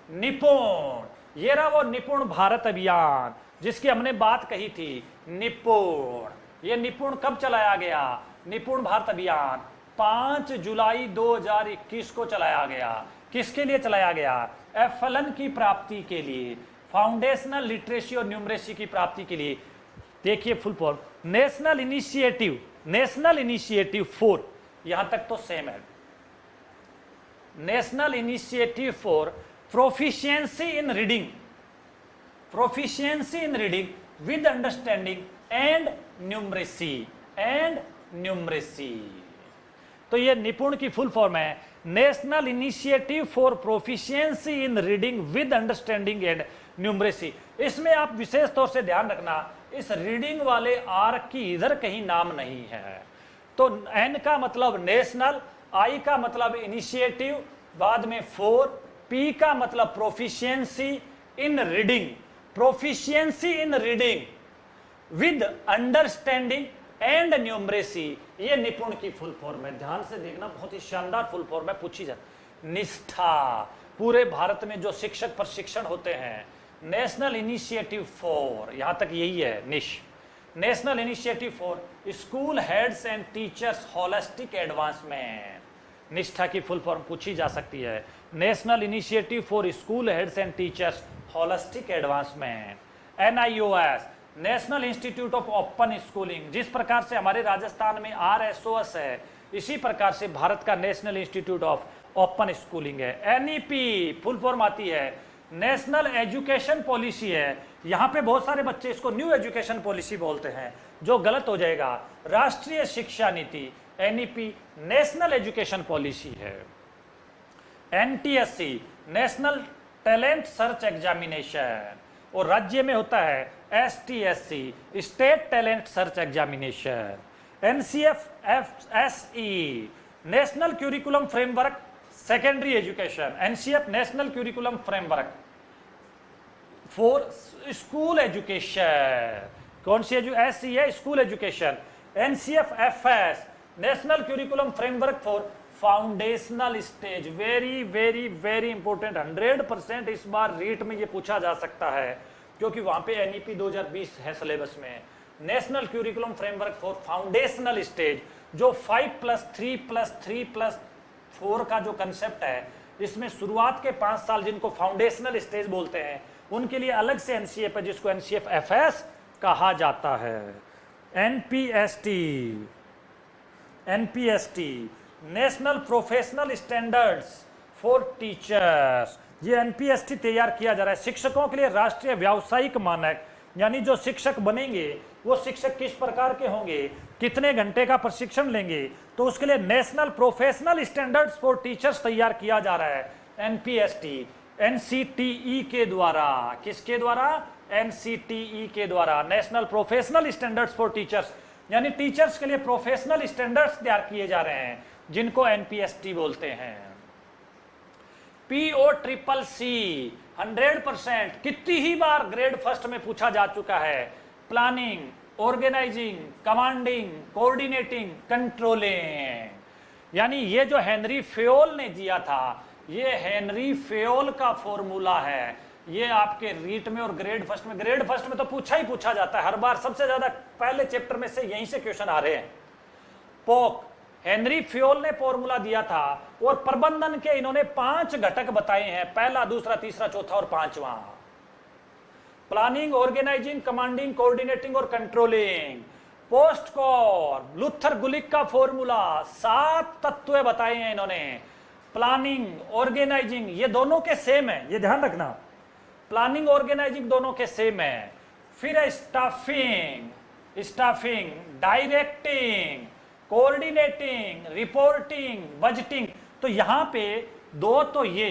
निपुण, ये रहा वो निपुण भारत अभियान जिसकी हमने बात कही थी। निपुण, ये निपुण कब चलाया गया, निपुण भारत अभियान 5 जुलाई 2021 को चलाया गया। किसके लिए चलाया गया, एफएलएन की प्राप्ति के लिए, फाउंडेशनल लिटरेसी और न्यूमरेसी की प्राप्ति के लिए। देखिए full form, national initiative for, यहां तक तो सेम है, national initiative for proficiency in reading, proficiency in reading with understanding and numeracy. तो ये निपुण की फुल फॉर्म है, national initiative for proficiency in reading with understanding and numeracy. इसमें आप विशेष तौर से ध्यान रखना, इस रीडिंग वाले आर की इधर कहीं नाम नहीं है। तो एन का मतलब नेशनल, आई का मतलब इनिशिएटिव, बाद में फोर, पी का मतलब proficiency in reading, proficiency in reading with understanding and numeracy, ये निपुण की फुल फॉर्म है। ध्यान से देखना, बहुत ही शानदार फुल फॉर्म है, पूछी जाती। निष्ठा, पूरे भारत में जो शिक्षक प्रशिक्षण होते हैं, नेशनल इनिशिएटिव फॉर, यहां तक यही है निश, national initiative for school heads and teachers holistic advancement. निष्ठा की फुल फॉर्म पूछी जा सकती है, national initiative for school heads and teachers holistic advancement. NIOS, national institute of open schooling, जिस प्रकार से हमारे राजस्थान में आरएसओएस है, इसी प्रकार से भारत का national institute of open schooling है। एनईपी फुल फॉर्म आती है, नेशनल एजुकेशन पॉलिसी है। यहां पे बहुत सारे बच्चे इसको न्यू एजुकेशन पॉलिसी बोलते हैं, जो गलत हो जाएगा। राष्ट्रीय शिक्षा नीति, एनईपी नेशनल एजुकेशन पॉलिसी है, NTSC national talent search examination, और राज्य में होता है STSC state talent search examination, NCFSE national curriculum framework secondary education, NCF national curriculum framework for school education, कौन सी एसई है school education, NCFFS national curriculum framework for foundational stage, very very very important, 100% इस बार रीट में ये पूछा जा सकता है क्योंकि वहां पे एनईपी 2020 है सिलेबस में। National curriculum framework for foundational stage, जो 5+3+3+4 का जो कंसेप्ट है, इसमें शुरुआत के 5 साल जिनको फाउंडेशनल स्टेज बोलते हैं उनके लिए अलग से एनसीएफ है जिसको एनसीएफएफएस कहा जाता है। NPST national professional standards for teachers, ये एनपीएसटी तैयार किया जा रहा है शिक्षकों के लिए राष्ट्रीय व्यावसायिक मानक, यानी जो शिक्षक बनेंगे वो शिक्षक किस प्रकार के होंगे, कितने घंटे का प्रशिक्षण लेंगे, तो उसके लिए national professional standards for teachers तैयार किया जा रहा है एनपीएसटी, एनसीटीई के द्वारा। किसके द्वारा? एनसीटीई के द्वारा, national professional standards for teachers, यानी टीचर्स के लिए प्रोफेशनल स्टैंडर्ड्स तैयार किए जा रहे हैं जिनको एनपीएसटी बोलते हैं। POCCC 100% कितनी ही बार ग्रेड फर्स्ट में पूछा जा चुका है, planning, organising, commanding, coordinating, controlling, यानी ये जो हेनरी फेयोल ने दिया था, ये हेनरी फेयोल का फॉर्मूला है, ये आपके रीट में और ग्रेड फर्स्ट में तो पूछा ही पूछा जाता है हर बार, सबसे ज्यादा पहले चैप्टर में से यहीं से क्वेश्चन आ रहे हैं। पोक हेनरी फ्योल ने फॉर्मूला दिया था और प्रबंधन के इन्होंने 5 घटक बताए हैं, पहला, दूसरा, तीसरा, चौथा और 5वां, प्लानिंग, ऑर्गेनाइजिंग, कमांडिंग, कोऑर्डिनेटिंग और कंट्रोलिंग। पोस्ट कोर लुथर गुलिक का फॉर्मूला, 7 तत्व बताए हैं इन्होंने, प्लानिंग, ऑर्गेनाइजिंग, ये दोनों के सेम है, ये ध्यान रखना, प्लानिंग ऑर्गेनाइजिंग दोनों के सेम है। फिर staffing, directing, coordinating, reporting, budgeting, तो यहां पे 2 तो ये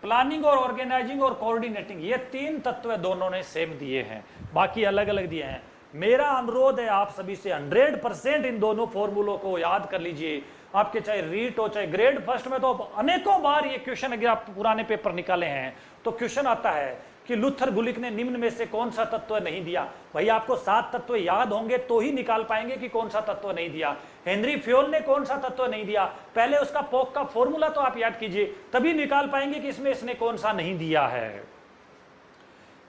प्लानिंग और ऑर्गेनाइजिंग और कोऑर्डिनेटिंग, ये 3 तत्व दोनों ने सेम दिए हैं, बाकी अलग अलग दिए हैं। मेरा अनुरोध है आप सभी से 100% इन दोनों फॉर्मूलों को याद कर लीजिए, आपके चाहे रीट हो चाहे ग्रेड फर्स्ट में, तो अनेकों बार ये क्वेश्चन अगर आप पुराने पेपर निकाले हैं तो क्वेश्चन आता है कि लुथर गुलिक ने निम्न में से कौन सा तत्व नहीं दिया। भाई आपको 7 तत्व याद होंगे तो ही निकाल पाएंगे कि कौन सा तत्व नहीं दिया। हेनरी फ्योल ने कौन सा तत्व नहीं दिया, पहले उसका पोक का फॉर्मूला तो आप याद कीजिए, तभी निकाल पाएंगे कि इसमें इसने कौन सा नहीं दिया है।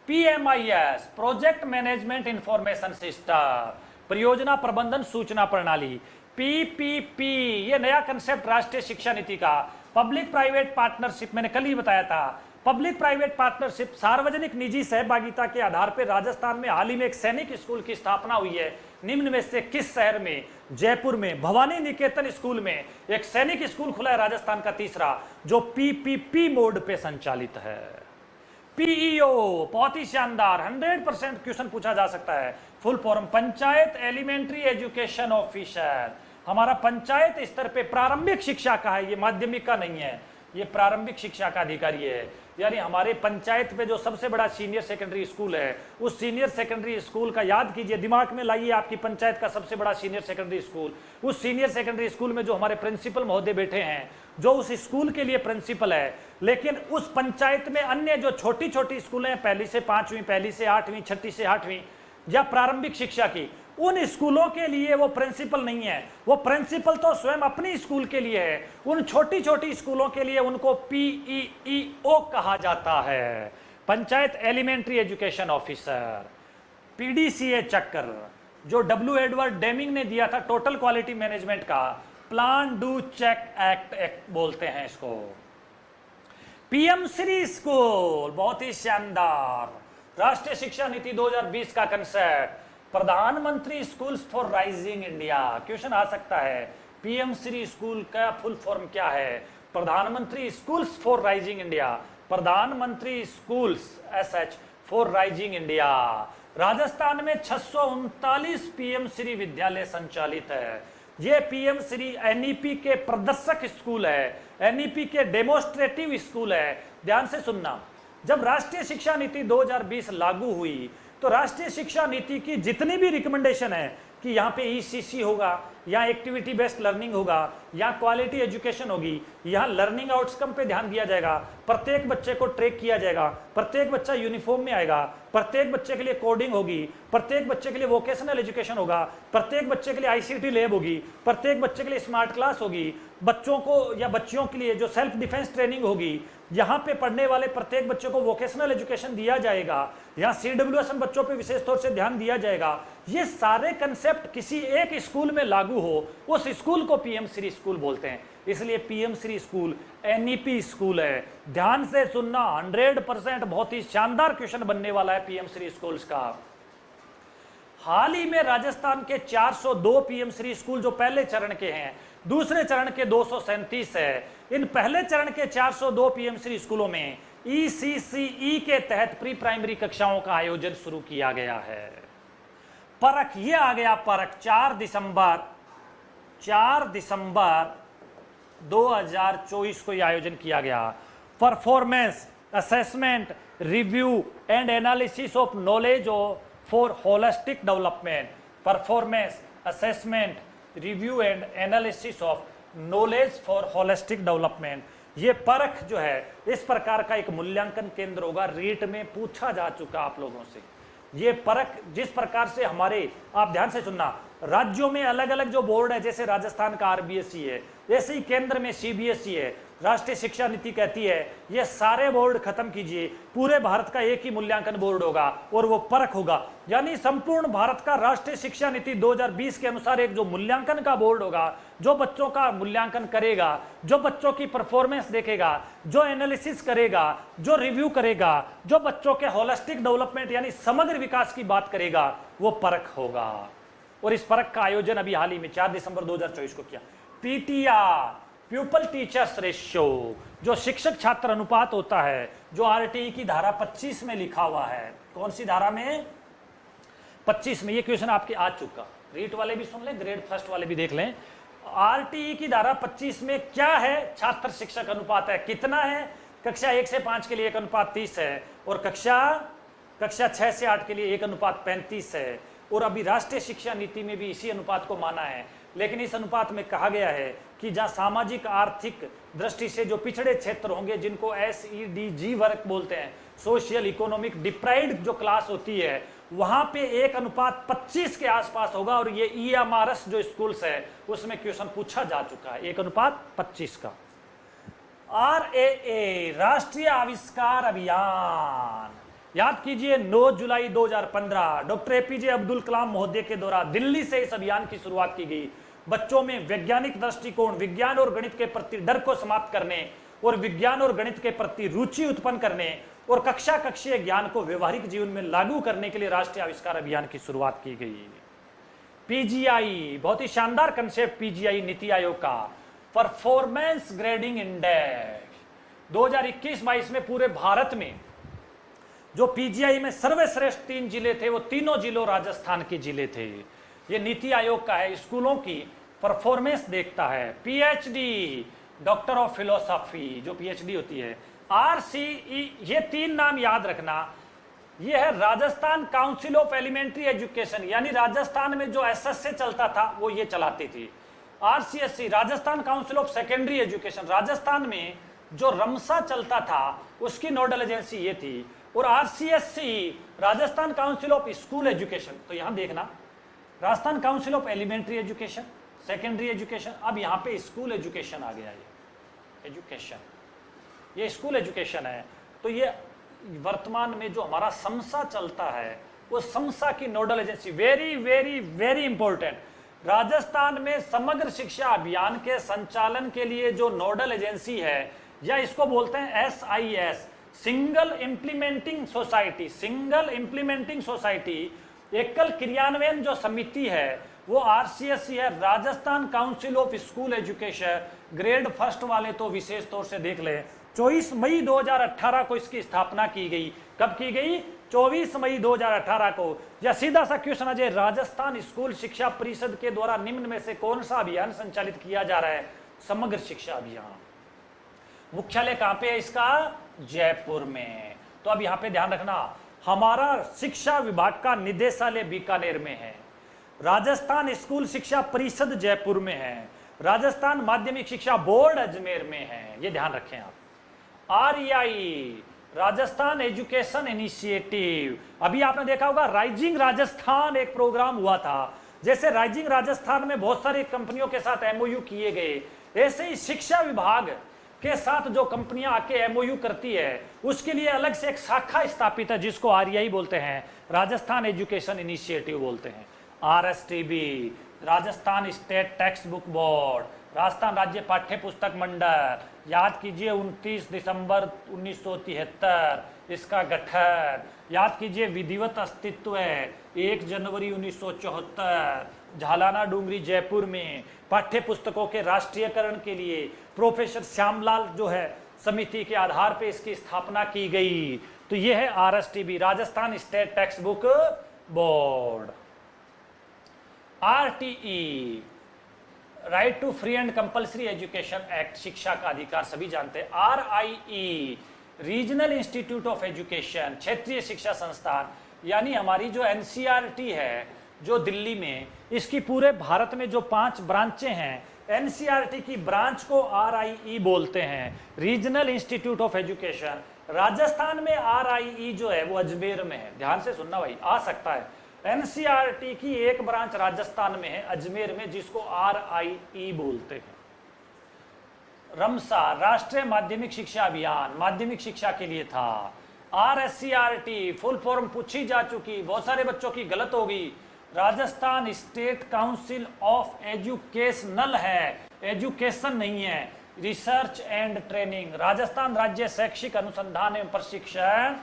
PMIS project management information system, परियोजना प्रबंधन सूचना प्रणाली। PPP ये नया कंसेप्ट राष्ट्रीय शिक्षा नीति का, पब्लिक प्राइवेट पार्टनरशिप, मैंने कल ही बताया था, पब्लिक प्राइवेट पार्टनरशिप, सार्वजनिक निजी सहभागिता के आधार पर राजस्थान में हाल ही में एक सैनिक स्कूल की स्थापना हुई है। निम्न में से किस शहर में? जयपुर में भवानी निकेतन स्कूल में एक सैनिक स्कूल खुला है, राजस्थान का तीसरा, जो PPP मोड पे संचालित है। PEO बहुत ही शानदार, 100% क्वेश्चन पूछा जा सकता है, full form panchayat elementary education officer. हमारा पंचायत स्तर पे प्रारंभिक शिक्षा का है, ये माध्यमिक का नहीं है, ये प्रारंभिक शिक्षा का अधिकारी है, यानी हमारे पंचायत पे जो सबसे बड़ा सीनियर सेकेंडरी स्कूल है, उस सीनियर सेकेंडरी स्कूल का याद कीजिए, दिमाग में लाइए आपकी पंचायत का सबसे बड़ा सीनियर सेकेंडरी स्कूल। उस सीनियर सेकेंडरी स्कूल में जो हमारे प्रिंसिपल महोदय बैठे हैं, जो उस स्कूल के लिए प्रिंसिपल है, लेकिन उस पंचायत में अन्य जो छोटी छोटी स्कूलें हैं, 1ली से 5वीं, 1ली से 8वीं, 6ठी से 8वीं, या प्रारंभिक शिक्षा की, उन स्कूलों के लिए वो प्रिंसिपल नहीं है, वो प्रिंसिपल तो स्वयं अपनी स्कूल के लिए है। उन छोटी छोटी स्कूलों के लिए उनको PEO कहा जाता है, panchayat elementary education officer. PDCA चक्र जो W एडवर्ड डेमिंग ने दिया था, टोटल क्वालिटी मैनेजमेंट का, प्लान डू चेक एक्ट बोलते हैं इसको। PM श्री स्कूल बहुत ही शानदार, राष्ट्रीय शिक्षा नीति 2020 का कंसेप्ट, प्रधानमंत्री schools for rising India, question आ सकता है। PM श्री स्कूल का फुल फॉर्म क्या है? प्रधानमंत्री स्कूल्स फॉर राइजिंग इंडिया, प्रधानमंत्री schools SH for rising India. Rajasthan में 639 PM श्री विद्यालय संचालित है, ये पीएम श्री एनईपी के प्रदर्शक स्कूल है, एनईपी के डेमोस्ट्रेटिव स्कूल है। ध्यान से सुनना, जब राष्ट्रीय शिक्षा नीति 2020 लागू हुई तो राष्ट्रीय शिक्षा नीति की जितनी भी रिकमेंडेशन है कि यहाँ पे ईसीसी होगा, यहाँ एक्टिविटी बेस्ड लर्निंग होगा, यहाँ क्वालिटी एजुकेशन होगी, यहाँ लर्निंग आउटकम पे ध्यान दिया जाएगा, प्रत्येक बच्चे को ट्रैक किया जाएगा, प्रत्येक बच्चा यूनिफॉर्म में आएगा, प्रत्येक बच्चे के लिए कोडिंग होगी, प्रत्येक बच्चे के लिए वोकेशनल एजुकेशन होगा, प्रत्येक बच्चे के लिए आईसीटी लैब होगी, प्रत्येक बच्चे के लिए स्मार्ट क्लास होगी, बच्चों को या बच्चियों के लिए जो सेल्फ डिफेंस ट्रेनिंग होगी, यहाँ पे पढ़ने वाले प्रत्येक बच्चे को वोकेशनल एजुकेशन दिया जाएगा, यहाँ सीडब्ल्यूएसएम बच्चों पे विशेष तौर से ध्यान दिया जाएगा। ये सारे कंसेप्ट किसी एक स्कूल में लागू हो, उस स्कूल को पीएम श्री स्कूल बोलते हैं। इसलिए PM Shri school NEP school है। ध्यान से सुनना, 100% बहुत ही शानदार क्वेश्चन बनने वाला है पीएम श्री स्कूल्स का। हाल ही में राजस्थान के 402 पीएम श्री स्कूल जो पहले चरण के हैं, दूसरे चरण के 237 है। इन पहले चरण के 402 पीएम श्री स्कूलों में ईसीसीई के तहत प्री प्राइमरी कक्षाओं का आयोजन शुरू किया गया है। परख ये आ गया, परख 4 दिसंबर 2024 को यह आयोजन किया गया। Performance assessment review and analysis of knowledge for holistic development. Performance assessment review and analysis of knowledge for holistic development. ये परख जो है इस प्रकार का एक मूल्यांकन केंद्र होगा। रीट में पूछा जा चुका आप लोगों से ये परख, जिस प्रकार से हमारे, आप ध्यान से सुनना, राज्यों में अलग अलग जो बोर्ड है, जैसे राजस्थान का आरबीएसई है, ऐसे ही केंद्र में सीबीएसई है। राष्ट्रीय शिक्षा नीति कहती है ये सारे बोर्ड खत्म कीजिए, पूरे भारत का एक ही मूल्यांकन बोर्ड होगा और वो परख होगा। यानी संपूर्ण भारत का राष्ट्रीय शिक्षा नीति 2020 के अनुसार एक जो मूल्यांकन का बोर्ड होगा, जो बच्चों का मूल्यांकन करेगा, जो बच्चों की परफॉर्मेंस देखेगा, जो एनालिसिस करेगा, जो रिव्यू करेगा, जो बच्चों के होलिस्टिक डेवलपमेंट यानी समग्र विकास की बात करेगा, वो परख होगा। और इस परख का आयोजन अभी हाल ही में 4 दिसंबर 2024 को किया। पीटीआर, प्यूपल टीचर्स रेशियो, जो शिक्षक छात्र अनुपात होता है, जो आरटीई की धारा 25 में लिखा हुआ है। कौन सी धारा में? 25 में। ये क्वेश्चन आपके आ चुका, रीट वाले भी सुन लें, ग्रेड फर्स्ट वाले भी देख लें। आरटीई की धारा 25 में क्या है? छात्र शिक्षक अनुपात है। कितना है? कक्षा 1 से 5 के लिए 1:30 है और कक्षा 6 से 8 के लिए 1:35 है। और अभी राष्ट्रीय शिक्षा नीति में भी इसी अनुपात को माना है। लेकिन इस अनुपात में कहा गया है कि जहां सामाजिक आर्थिक दृष्टि से जो पिछड़े क्षेत्र होंगे, जिनको SEDG वर्ग बोलते हैं, सोशल इकोनॉमिक डिप्राइव्ड जो क्लास होती है, वहां पे 1:25 के आसपास होगा। और ये EMRS जो स्कूल्स है उसमें क्वेश्चन पूछा जा चुका है 1:25 का। RAA, राष्ट्रीय आविष्कार अभियान, याद कीजिए 9 जुलाई 2015 डॉक्टर APJ अब्दुल कलाम महोदय के द्वारा दिल्ली से इस अभियान की शुरुआत की गई। बच्चों में वैज्ञानिक दृष्टिकोण, विज्ञान और गणित के प्रति डर को समाप्त करने और विज्ञान और गणित के प्रति रुचि उत्पन्न करने और कक्षीय ज्ञान को व्यवहारिक जीवन में लागू करने के लिए राष्ट्रीय आविष्कार अभियान की शुरुआत की गई। PGI, बहुत ही शानदार कंसेप्ट PGI नीति आयोग का, परफॉर्मेंस ग्रेडिंग इंडेक्स। 2021-22 में पूरे भारत में जो PGI में सर्वश्रेष्ठ 3 जिले थे, वो तीनों जिलों राजस्थान के जिले थे। ये नीति आयोग का है, स्कूलों की परफॉर्मेंस देखता है। PhD, डॉक्टर ऑफ फिलोसॉफी, जो PhD होती है। RCE, ये 3 नाम याद रखना। ये है Rajasthan council of elementary education, यानी राजस्थान में जो SSA चलता था वो ये चलाती थी। RCSE, Rajasthan council of secondary education, Rajasthan में जो रमसा चलता था उसकी नोडल एजेंसी ये थी। और RCSE, Rajasthan council of school education. तो यहां देखना, Rajasthan council of elementary education, secondary education, अब यहां पे स्कूल एजुकेशन आ गया। ये एजुकेशन, ये स्कूल एजुकेशन है। तो ये वर्तमान में जो हमारा समसा चलता है, वो समसा की nodal agency, very very very important. Rajasthan में समग्र शिक्षा अभियान के संचालन के लिए जो नोडल एजेंसी है, या इसको बोलते हैं SIS, single implementing society. Single implementing society, एकल क्रियान्वयन जो समिति है, वो RCSE है, Rajasthan council of school education. Grade first वाले तो विशेष तौर से देख ले, 24 मई 2018 को इसकी स्थापना की गई। कब की गई? 24 मई 2018 को। या सीधा सा क्वेश्चन आ जाए, राजस्थान स्कूल शिक्षा परिषद के द्वारा निम्न में से कौन सा अभियान संचालित किया जा रहा है? समग्र शिक्षा अभियान। मुख्यालय कहां पे है इसका? जयपुर में। तो अब यहां पे ध्यान रखना, हमारा शिक्षा विभाग का निदेशालय बीकानेर में है, राजस्थान स्कूल शिक्षा परिषद जयपुर में है, राजस्थान माध्यमिक शिक्षा बोर्ड अजमेर में है, ये ध्यान रखें आप। REI राजस्थान एजुकेशन इनिशिएटिव, अभी आपने देखा होगा राइजिंग राजस्थान एक प्रोग्राम हुआ था, जैसे राइजिंग राजस्थान में बहुत सारी कंपनियों के साथ MOU किए गए, ऐसे ही शिक्षा विभाग के साथ जो कंपनियां आके MOU करती है उसके लिए अलग से एक शाखा स्थापित है जिसको REI बोलते हैं, राजस्थान एजुकेशन इनिशिएटिव बोलते हैं। RSTB Rajasthan state textbook board, Rajasthan राज्य पाठ्य पुस्तक मंडल, याद कीजिए 29 दिसंबर 1973 इसका गठन, याद कीजिए विधिवत अस्तित्व है 1 जनवरी 1974, झालाना डूंगरी जयपुर में पाठ्य पुस्तकों के राष्ट्रीयकरण के लिए प्रोफेसर श्यामलाल जो है समिति के आधार पर इसकी स्थापना की गई। तो यह है RSTB Rajasthan state textbook board. RTE right to free and compulsory education act, शिक्षा का अधिकार सभी जानते हैं। RIE regional institute of education, क्षेत्रीय शिक्षा संस्थान, यानी हमारी जो NCERT है जो दिल्ली में, इसकी पूरे भारत में जो 5 ब्रांचें हैं, NCERT की ब्रांच को RIE बोलते हैं, regional institute of education. Rajasthan में RIE जो है वो अजमेर में है, ध्यान से सुनना भाई, आ सकता है। NCERT की एक ब्रांच राजस्थान में है अजमेर में, जिसको RIE बोलते हैं। रमसा राष्ट्रीय माध्यमिक शिक्षा अभियान, माध्यमिक शिक्षा के लिए था। RSCRT फुल फॉर्म पूछी जा चुकी, बहुत सारे बच्चों की गलत होगी, Rajasthan state council of educational है, एजुकेशन नहीं है, रिसर्च एंड ट्रेनिंग, राजस्थान राज्य शैक्षिक अनुसंधान एवं प्रशिक्षण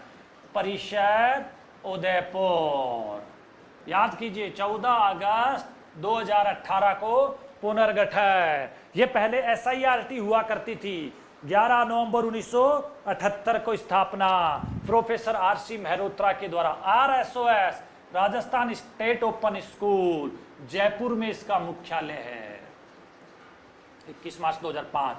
परिषद उदयपुर। याद कीजिए 14 अगस्त 2018 को पुनर्गठन। ये पहले SIRT हुआ करती थी, 11 नवंबर 1978 को स्थापना प्रोफेसर RC मेहरोत्रा के द्वारा। RSOS Rajasthan state open school Jaipur में इसका मुख्यालय है, 21 मार्च 2005।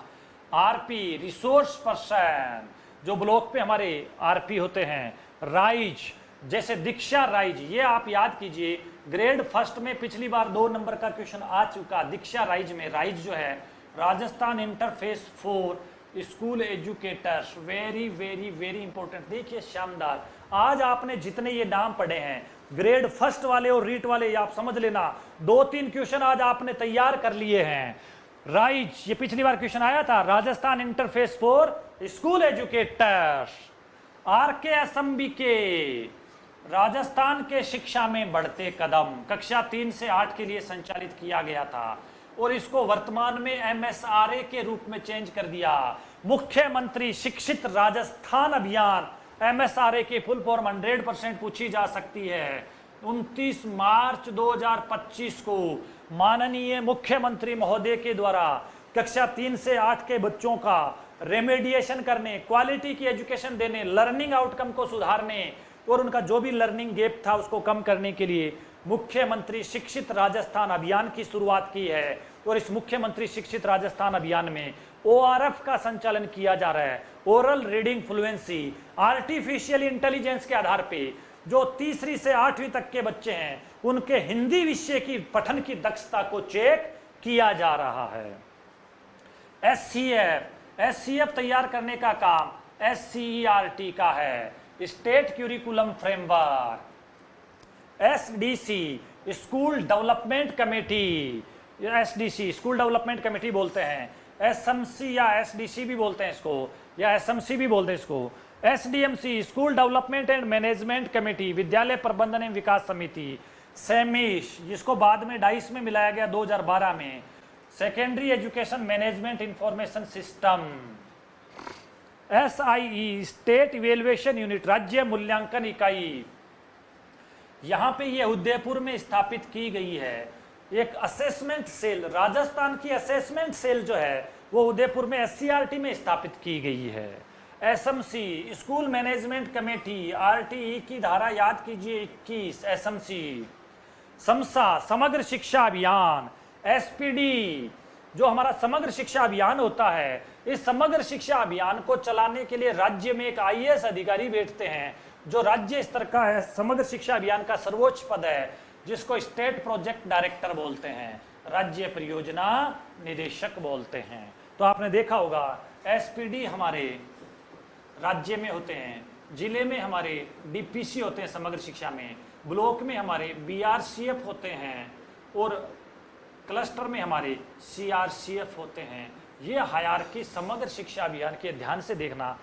RP रिसोर्स पर्सन, जो ब्लॉक पे हमारे RP होते हैं। राइज जैसे दीक्षा राइज, ये आप याद कीजिए ग्रेड फर्स्ट में पिछली बार 2 नंबर का क्वेश्चन आ चुका। दीक्षा राइज में, राइज जो है Rajasthan interface for school educators, very very very important. देखिए शानदार, आज आपने जितने ये नाम पढ़े हैं ग्रेड फर्स्ट वाले और रीट वाले, ये आप समझ लेना 2-3 क्वेश्चन आज आपने तैयार कर लिए हैं। राइज ये पिछली बार क्वेश्चन आया था, Rajasthan interface for school educators. RKSMB के राजस्थान के शिक्षा में बढ़ते कदम, कक्षा 3 से 8 के लिए संचालित किया गया था और इसको वर्तमान में MSRA के रूप में चेंज कर दिया, मुख्यमंत्री शिक्षित राजस्थान अभियान। MSRA की फुल फॉर्म 100% पूछी जा सकती है। 29 मार्च 2025 को माननीय मुख्यमंत्री महोदय के द्वारा कक्षा 3 से 8 के बच्चों का रेमेडिएशन करने, क्वालिटी की एजुकेशन देने, लर्निंग आउटकम को सुधारने और उनका जो भी लर्निंग गैप था उसको कम करने के लिए मुख्यमंत्री शिक्षित राजस्थान अभियान की शुरुआत की है। और इस मुख्यमंत्री शिक्षित राजस्थान अभियान में ORF का संचालन किया जा रहा है, oral reading fluency. Artificial intelligence के आधार पे जो 3री से 8वीं तक के बच्चे हैं उनके हिंदी विषय की पठन की दक्षता को चेक किया जा रहा है। SCF तैयार करने का काम SCERT का है, state curriculum framework. SDC school development committee, SDC school development committee बोलते हैं। SMC या SDC भी बोलते हैं इसको, या SMC भी बोलते हैं इसको। SDMC school development and management committee, विद्यालय प्रबंधन एवं विकास समिति। सेमिश जिसको बाद में डाइस में मिलाया गया 2012 में, secondary education management information system. SIE state evaluation unit, राज्य मूल्यांकन इकाई, यहां पे ये उदयपुर में स्थापित की गई है। एक असेसमेंट सेल, राजस्थान की असेसमेंट सेल जो है वो उदयपुर में SCERT में स्थापित की गई है। SMC school management committee, RTE की धारा याद कीजिए 21, एसएमसी। समसा समग्र शिक्षा अभियान, एसपीडी जो हमारा समग्र शिक्षा अभियान होता है, इस समग्र शिक्षा अभियान को चलाने के लिए राज्य में एक आईएएस अधिकारी बैठते हैं जो राज्य स्तर का है, समग्र शिक्षा अभियान का सर्वोच्च पद है, जिसको स्टेट प्रोजेक्ट डायरेक्टर बोलते हैं, राज्य परियोजना निदेशक बोलते हैं। तो आपने देखा होगा एसपीडी हमारे राज्य में होते हैं, जिले में हमारे डीपीसी होते हैं समग्र शिक्षा में, ब्लॉक में हमारे बीआरसीएफ होते हैं और क्लस्टर में हमारे सीआरसीएफ होते हैं। ये हायरार्की समग्र शिक्षा अभियान के, ध्यान से देखना,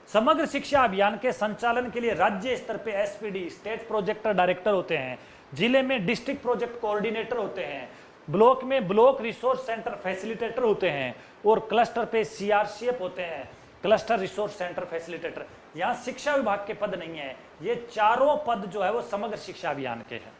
समग्र शिक्षा अभियान के संचालन के लिए राज्य स्तर पे एसपीडी स्टेट प्रोजेक्ट डायरेक्टर होते हैं, जिले में डिस्ट्रिक्ट प्रोजेक्ट कोऑर्डिनेटर होते हैं, ब्लॉक में ब्लॉक रिसोर्स सेंटर फैसिलिटेटर होते हैं और क्लस्टर पे सीआरसीएफ होते हैं, क्लस्टर रिसोर्स सेंटर फैसिलिटेटर। यहाँ शिक्षा विभाग के पद नहीं है, ये चारों पद जो है वो समग्र शिक्षा अभियान के हैं।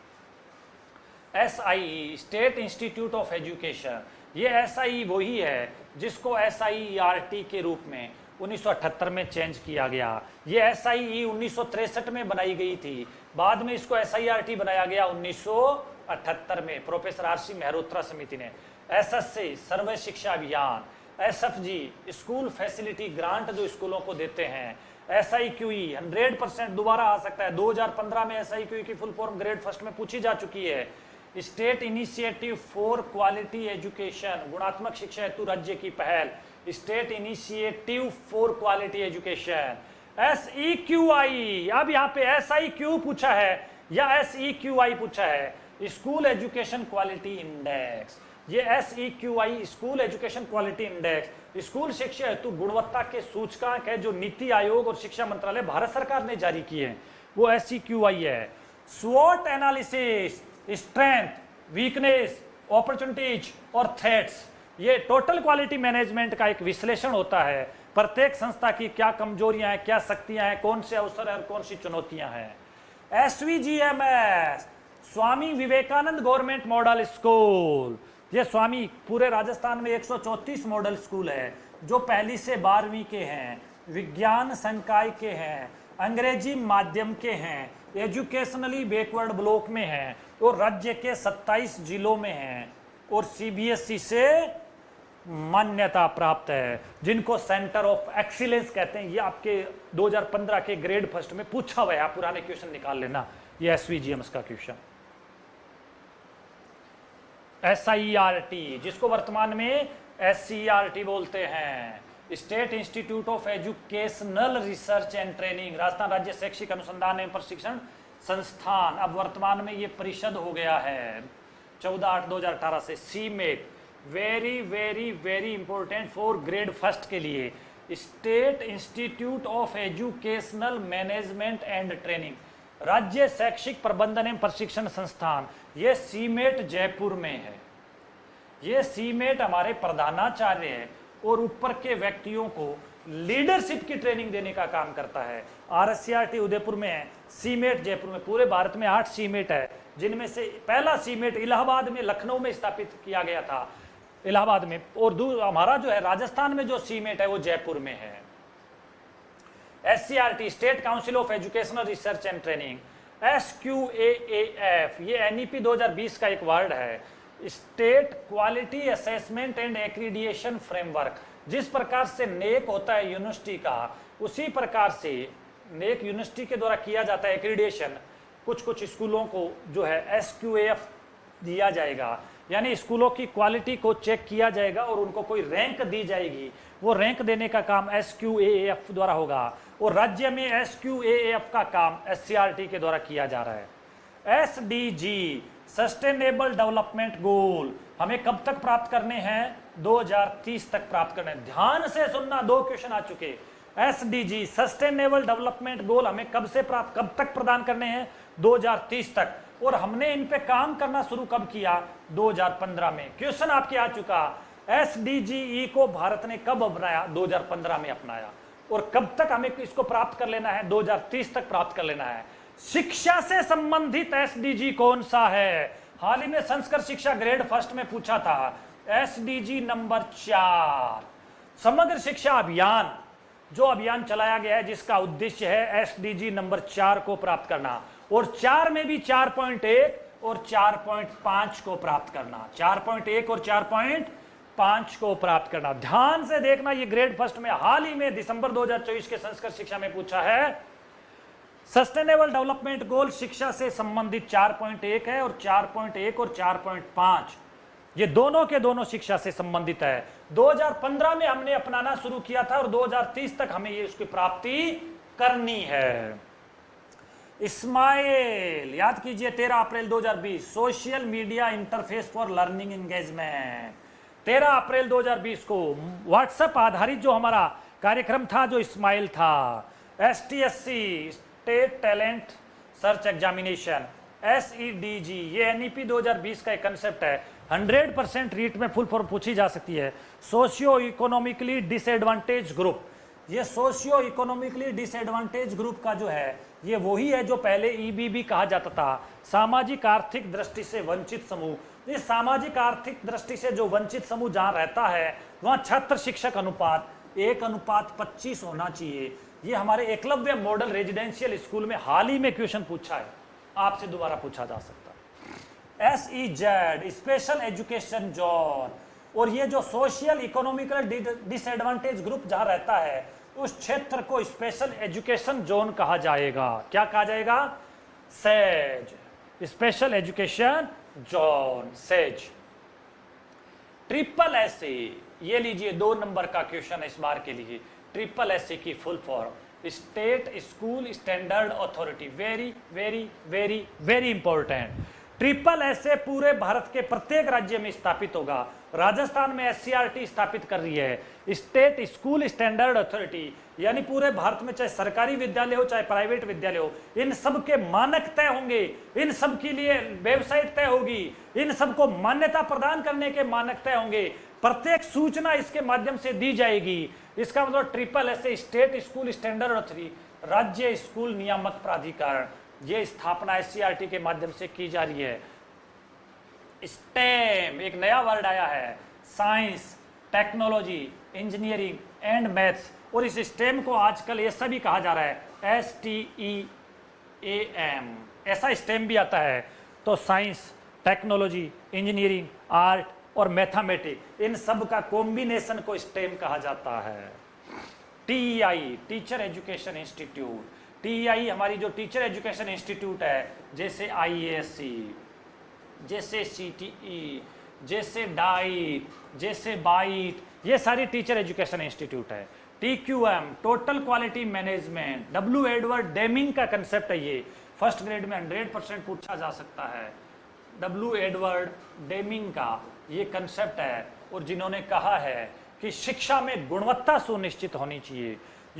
SI state institute of education, ये एसआई वही है जिसको एसआईईआरटी के रूप में 1978 में चेंज किया गया। ये एसआई 1963 में बनाई गई थी, बाद में इसको एसआईईआरटी बनाया गया 1978 में प्रोफेसर आरसी मेहरोत्रा समिति ने। एसएससी सर्व शिक्षा अभियान, एसएफजी स्कूल फैसिलिटी ग्रांट जो स्कूलों को देते हैं, एसआईक्यूई 100% दोबारा आ सकता है, 2015 में एसआईक्यूई की फुल फॉर्म ग्रेड फर्स्ट में पूछी जा चुकी है। State initiative for quality education, गुणात्मक शिक्षा हेतु राज्य की पहल, state initiative for quality education. SEQI, अब यहाँ पे एसआईक्यू पूछा है या एसईक्यूआई पूछा है, स्कूल एजुकेशन क्वालिटी इंडेक्स। ये SEQI school education quality index school शिक्षा हेतु गुणवत्ता के सूचकांक है जो नीति आयोग और शिक्षा मंत्रालय भारत सरकार ने जारी किए हैं, वो एसईक्यूआई है। स्वॉट एनालिसिस, स्ट्रेंथ, वीकनेस, अपॉर्चुनिटीज और थ्रेट्स, ये टोटल क्वालिटी मैनेजमेंट का एक विश्लेषण होता है। प्रत्येक संस्था की क्या कमजोरियां हैं, क्या शक्तियां हैं, कौन से अवसर हैं और कौन सी चुनौतियां हैं। एसवीजीएमएस Swami Vivekananda government model school, ये स्वामी पूरे राजस्थान में 134 मॉडल स्कूल है जो 1ली से 12वीं के हैं, विज्ञान संकाय के हैं, अंग्रेजी माध्यम के हैं, एजुकेशनली बैकवर्ड ब्लॉक में हैं और राज्य के 27 जिलों में हैं और सीबीएसई से मान्यता प्राप्त है, जिनको सेंटर ऑफ एक्सीलेंस कहते हैं। ये आपके 2015 के ग्रेड फर्स्ट में पूछा हुआ है, आप पुराने क्वेश्चन निकाल लेना, ये एसवीजीएमएस का क्वेश्चन। एसआईईआरटी जिसको वर्तमान में एससीईआरटी बोलते हैं, state institute of educational research and training, Rajasthan राज्य शैक्षिक अनुसंधान एवं प्रशिक्षण संस्थान, अब वर्तमान में ये परिषद हो गया है 14/8/2018 से। SIEMAT very very very important for grade first के लिए, state institute of educational management and training, राज्य शैक्षिक प्रबंधन एवं प्रशिक्षण संस्थान, ये सीमेट जयपुर में है। ये सीमेट हमारे प्रधानाचार्य है और ऊपर के व्यक्तियों को लीडरशिप की ट्रेनिंग देने का काम करता है। आरएससीईआरटी उदयपुर में है, सीमेट जयपुर में। पूरे भारत में 8 सीमेट है, जिनमें से पहला सीमेट इलाहाबाद में, लखनऊ में स्थापित किया गया था, इलाहाबाद में, और हमारा जो है राजस्थान में जो सीमेट है वो जयपुर में है। SCERT state council of educational research and training, SQAAF ये एनईपी 2020 का एक वर्ड है, state quality assessment and accreditation framework. जिस प्रकार से नेक होता है यूनिवर्सिटी का, उसी प्रकार से नेक यूनिवर्सिटी के द्वारा किया जाता है एक्रीडिएशन, कुछ स्कूलों को जो है एसक्यूएएफ दिया जाएगा, यानी स्कूलों की क्वालिटी को चेक किया जाएगा और उनको कोई रैंक दी जाएगी। वो रैंक देने का काम एसक्यूएएफ द्वारा होगा और राज्य में एसक्यूएएफ का काम एससीईआरटी के द्वारा किया जा रहा है। एसडीजी सस्टेनेबल डेवलपमेंट गोल हमें कब तक प्राप्त करने हैं? 2030 तक प्राप्त करने हैं। ध्यान से सुनना, 2 क्वेश्चन आ चुके। एसडीजी सस्टेनेबल डेवलपमेंट गोल हमें कब तक प्रदान करने हैं? 2030 तक। और हमने इन पे काम करना शुरू कब किया? 2015 में। क्वेश्चन आपके आ चुका, एसडीजी को भारत ने कब अपनाया? 2015 में अपनाया। और कब तक हमें इसको प्राप्त कर लेना है? 2030 तक प्राप्त कर लेना है। शिक्षा से संबंधित एसडीजी कौन सा है? हाल ही में संस्कृत शिक्षा ग्रेड फर्स्ट में पूछा था। एसडीजी नंबर 4 समग्र शिक्षा अभियान जो अभियान चलाया गया है जिसका उद्देश्य है एसडीजी नंबर 4 को प्राप्त करना, और 4 में भी 4.1 और 4.5 को प्राप्त करना, 4.1 और 4.5 को प्राप्त करना। ध्यान से देखना, ये ग्रेड फर्स्ट में हाल ही में दिसंबर 2024 के संस्कृत शिक्षा में पूछा है। सस्टेनेबल डेवलपमेंट गोल शिक्षा से संबंधित 4.1 है, और 4.1 और 4.5 ये दोनों के दोनों शिक्षा से संबंधित है। 2015 में हमने अपनाना शुरू किया था और 2030 तक हमें ये उसकी प्राप्ति करनी है। इस्माइल, याद कीजिए 13 अप्रैल 2020, social media interface for learning engagement. 13 अप्रैल 2020 को व्हाट्सएप आधारित जो हमारा कार्यक्रम था, जो इस्माइल था, STSC state talent search examination, SEDG, ये NEP 2020 का एक कंसेप्ट है। 100% रीट में फुल फॉर्म पूछी जा सकती है। सोशियो इकोनॉमिकली डिसएडवांटेज ग्रुप, ये सोशियो इकोनॉमिकली डिसएडवांटेज ग्रुप का जो है, ये वही है जो पहले EBB कहा जाता था, सामाजिक आर्थिक दृष्टि से वंचित समूह। इस सामाजिक आर्थिक दृष्टि से जो वंचित समूह जहां रहता है, वहां छात्र शिक्षक अनुपात 1:25 होना चाहिए। ये हमारे एकलव्य मॉडल रेजिडेंशियल स्कूल में हाल ही में क्वेश्चन पूछा है, आपसे दोबारा पूछा जा सकता है। SEZ स्पेशल एजुकेशन जोन, और ये जो सोशल इकोनॉमिकल डिसएडवांटेज ग्रुप जहां रहता है, उस क्षेत्र को स्पेशल एजुकेशन जोन कहा जाएगा। क्या कहा जाएगा? Says, special education zone, says. SSSE, ये लीजिए 2 नंबर का क्वेश्चन है इस बार के लिए। SSSE की full form state school standard authority, very very very very important. SSSE पूरे भारत के प्रत्येक राज्य में स्थापित होगा। राजस्थान में SCRT स्थापित कर रही है, स्टेट स्कूल स्टैंडर्ड अथॉरिटी, यानी पूरे भारत में चाहे सरकारी विद्यालय हो चाहे प्राइवेट विद्यालय हो, इन सब के मानक तय होंगे, इन सब के लिए वेबसाइट तय होगी, इन सबको मान्यता प्रदान करने के मानक तय होंगे, प्रत्येक सूचना इसके माध्यम से दी जाएगी। इसका मतलब SSSE state school standard authority, राज्य स्कूल नियामक प्राधिकरण, ये स्थापना SCRT के माध्यम से की जा रही है। स्टेम, एक नया वर्ड आया है, science, technology, engineering and maths, और इस स्टेम को आजकल ये सभी कहा जा रहा है STEAM, ऐसा स्टेम भी आता है। तो साइंस, टेक्नोलॉजी, इंजीनियरिंग, आर्ट और मैथमेटिक्स, इन सब का कॉम्बिनेशन को स्टेम कहा जाता है। TEI teacher education institute, TEI हमारी जो टीचर एजुकेशन इंस्टीट्यूट है, जैसे IASC, जैसे CTE, जैसे डाइट, जैसे बाइट, ये सारी टीचर एजुकेशन इंस्टीट्यूट है। TQM total quality management, W Edward Deming का कंसेप्ट है, ये फर्स्ट ग्रेड में 100% पूछा जा सकता है। W एडवर्ड डेमिंग का ये कंसेप्ट है, और जिन्होंने कहा है कि शिक्षा में गुणवत्ता सुनिश्चित होनी चाहिए।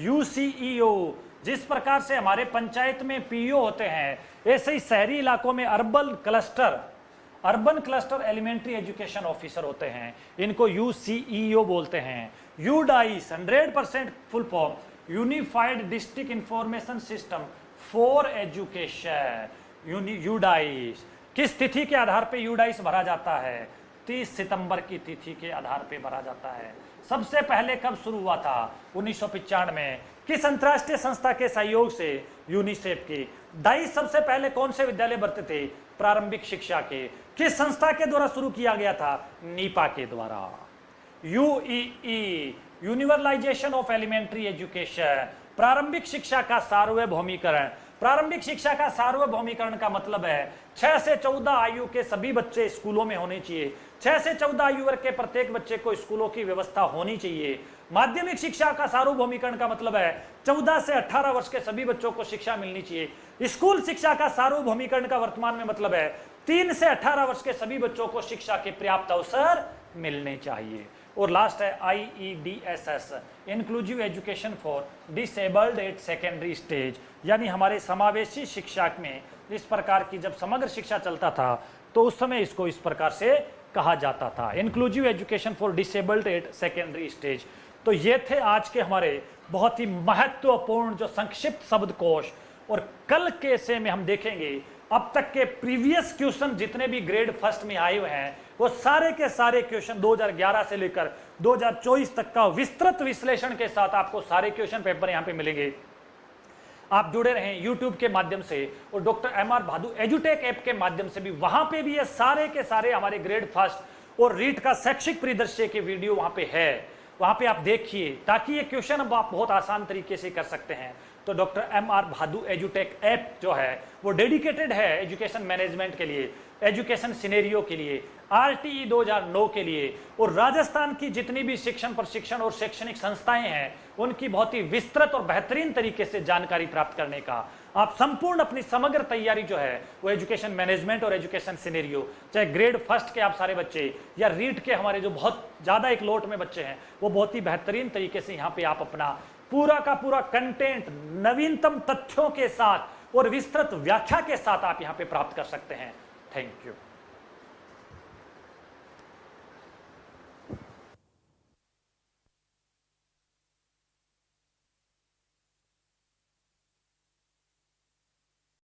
UCEO, जिस प्रकार से हमारे पंचायत में PO होते हैं, ऐसे ही शहरी इलाकों में urban cluster elementary education officer होते हैं, इनको UCEO बोलते हैं। UDIS 100% full form, unified district information system for education. UDIS किस तिथि के आधार पे UDIS भरा जाता है? 30 सितंबर की तिथि के आधार पे भरा जाता है। सबसे पहले कब शुरू हुआ था? 1995 में। किस अंतरराष्ट्रीय संस्था के सहयोग से? यूनिसेफ के। डाइस सबसे पहले कौन से विद्यालय भरते थे? प्रारंभिक शिक्षा के। किस संस्था के द्वारा शुरू किया गया था? नीपा के द्वारा। UEE universalisation of elementary education, प्रारंभिक शिक्षा का सार्वभौमिकरण। प्रारंभिक शिक्षा का सार्वभौमिकरण का मतलब है 6 से 14 आयु के सभी बच्चे स्कूलों में होने चाहिए। 6 से 14 आयु वर्ग के प्रत्येक बच्चे को स्कूलों की व्यवस्था होनी चाहिए। माध्यमिक शिक्षा का सार्वभौमिकरण का मतलब है 14 से 18 वर्ष के सभी बच्चों को शिक्षा मिलनी चाहिए। स्कूल शिक्षा का सार्वभौमिकरण का वर्तमान में मतलब है 3 से 18 वर्ष के सभी बच्चों को शिक्षा के पर्याप्त अवसर मिलने चाहिए। और लास्ट है IEDSS, inclusive education for disabled at secondary stage, यानी हमारे समावेशी शिक्षा में इस प्रकार की जब समग्र शिक्षा चलता था तो उस समय इसको इस प्रकार से कहा जाता था, inclusive education for disabled at secondary stage. तो ये थे आज के हमारे बहुत ही महत्वपूर्ण जो संक्षिप्त शब्दकोश, और कल के से में हम देखेंगे अब तक के प्रीवियस क्वेश्चन जितने भी ग्रेड फर्स्ट में आए हुए हैं वो सारे के सारे क्वेश्चन 2011 से लेकर 2024 तक का विस्तृत विश्लेषण के साथ आपको सारे क्वेश्चन पेपर यहां पे मिलेंगे। आप जुड़े रहें YouTube के माध्यम से और डॉक्टर MR भादु एजुटेक ऐप के माध्यम से भी, वहां पे भी ये सारे के सारे हमारे ग्रेड फर्स्ट और रीट का शैक्षिक परिदृश्य के वीडियो वहां पे है, वहां पे आप देखिए ताकि ये क्वेश्चन अब आप बहुत आसान तरीके से कर सकते हैं। तो डॉक्टर MR भादु एजुटेक ऐप जो है वो डेडिकेटेड है एजुकेशन मैनेजमेंट के लिए, एजुकेशन सिनेरियो के लिए, RTE 2009 के लिए और राजस्थान की जितनी भी शिक्षण प्रशिक्षण और शैक्षणिक संस्थाएं हैं उनकी बहुत ही विस्तृत और बेहतरीन तरीके से जानकारी प्राप्त करने का आप संपूर्ण अपनी समग्र तैयारी जो है वो एजुकेशन मैनेजमेंट और एजुकेशन सिनेरियो, चाहे ग्रेड फर्स्ट के आप सारे बच्चे या रीट के हमारे जो बहुत ज्यादा एक लोट में बच्चे हैं, वो बहुत ही बेहतरीन तरीके से यहाँ पे आप अपना पूरा का पूरा कंटेंट नवीनतम तथ्यों के साथ और विस्तृत व्याख्या के साथ आप यहाँ पे प्राप्त कर सकते हैं। Thank you.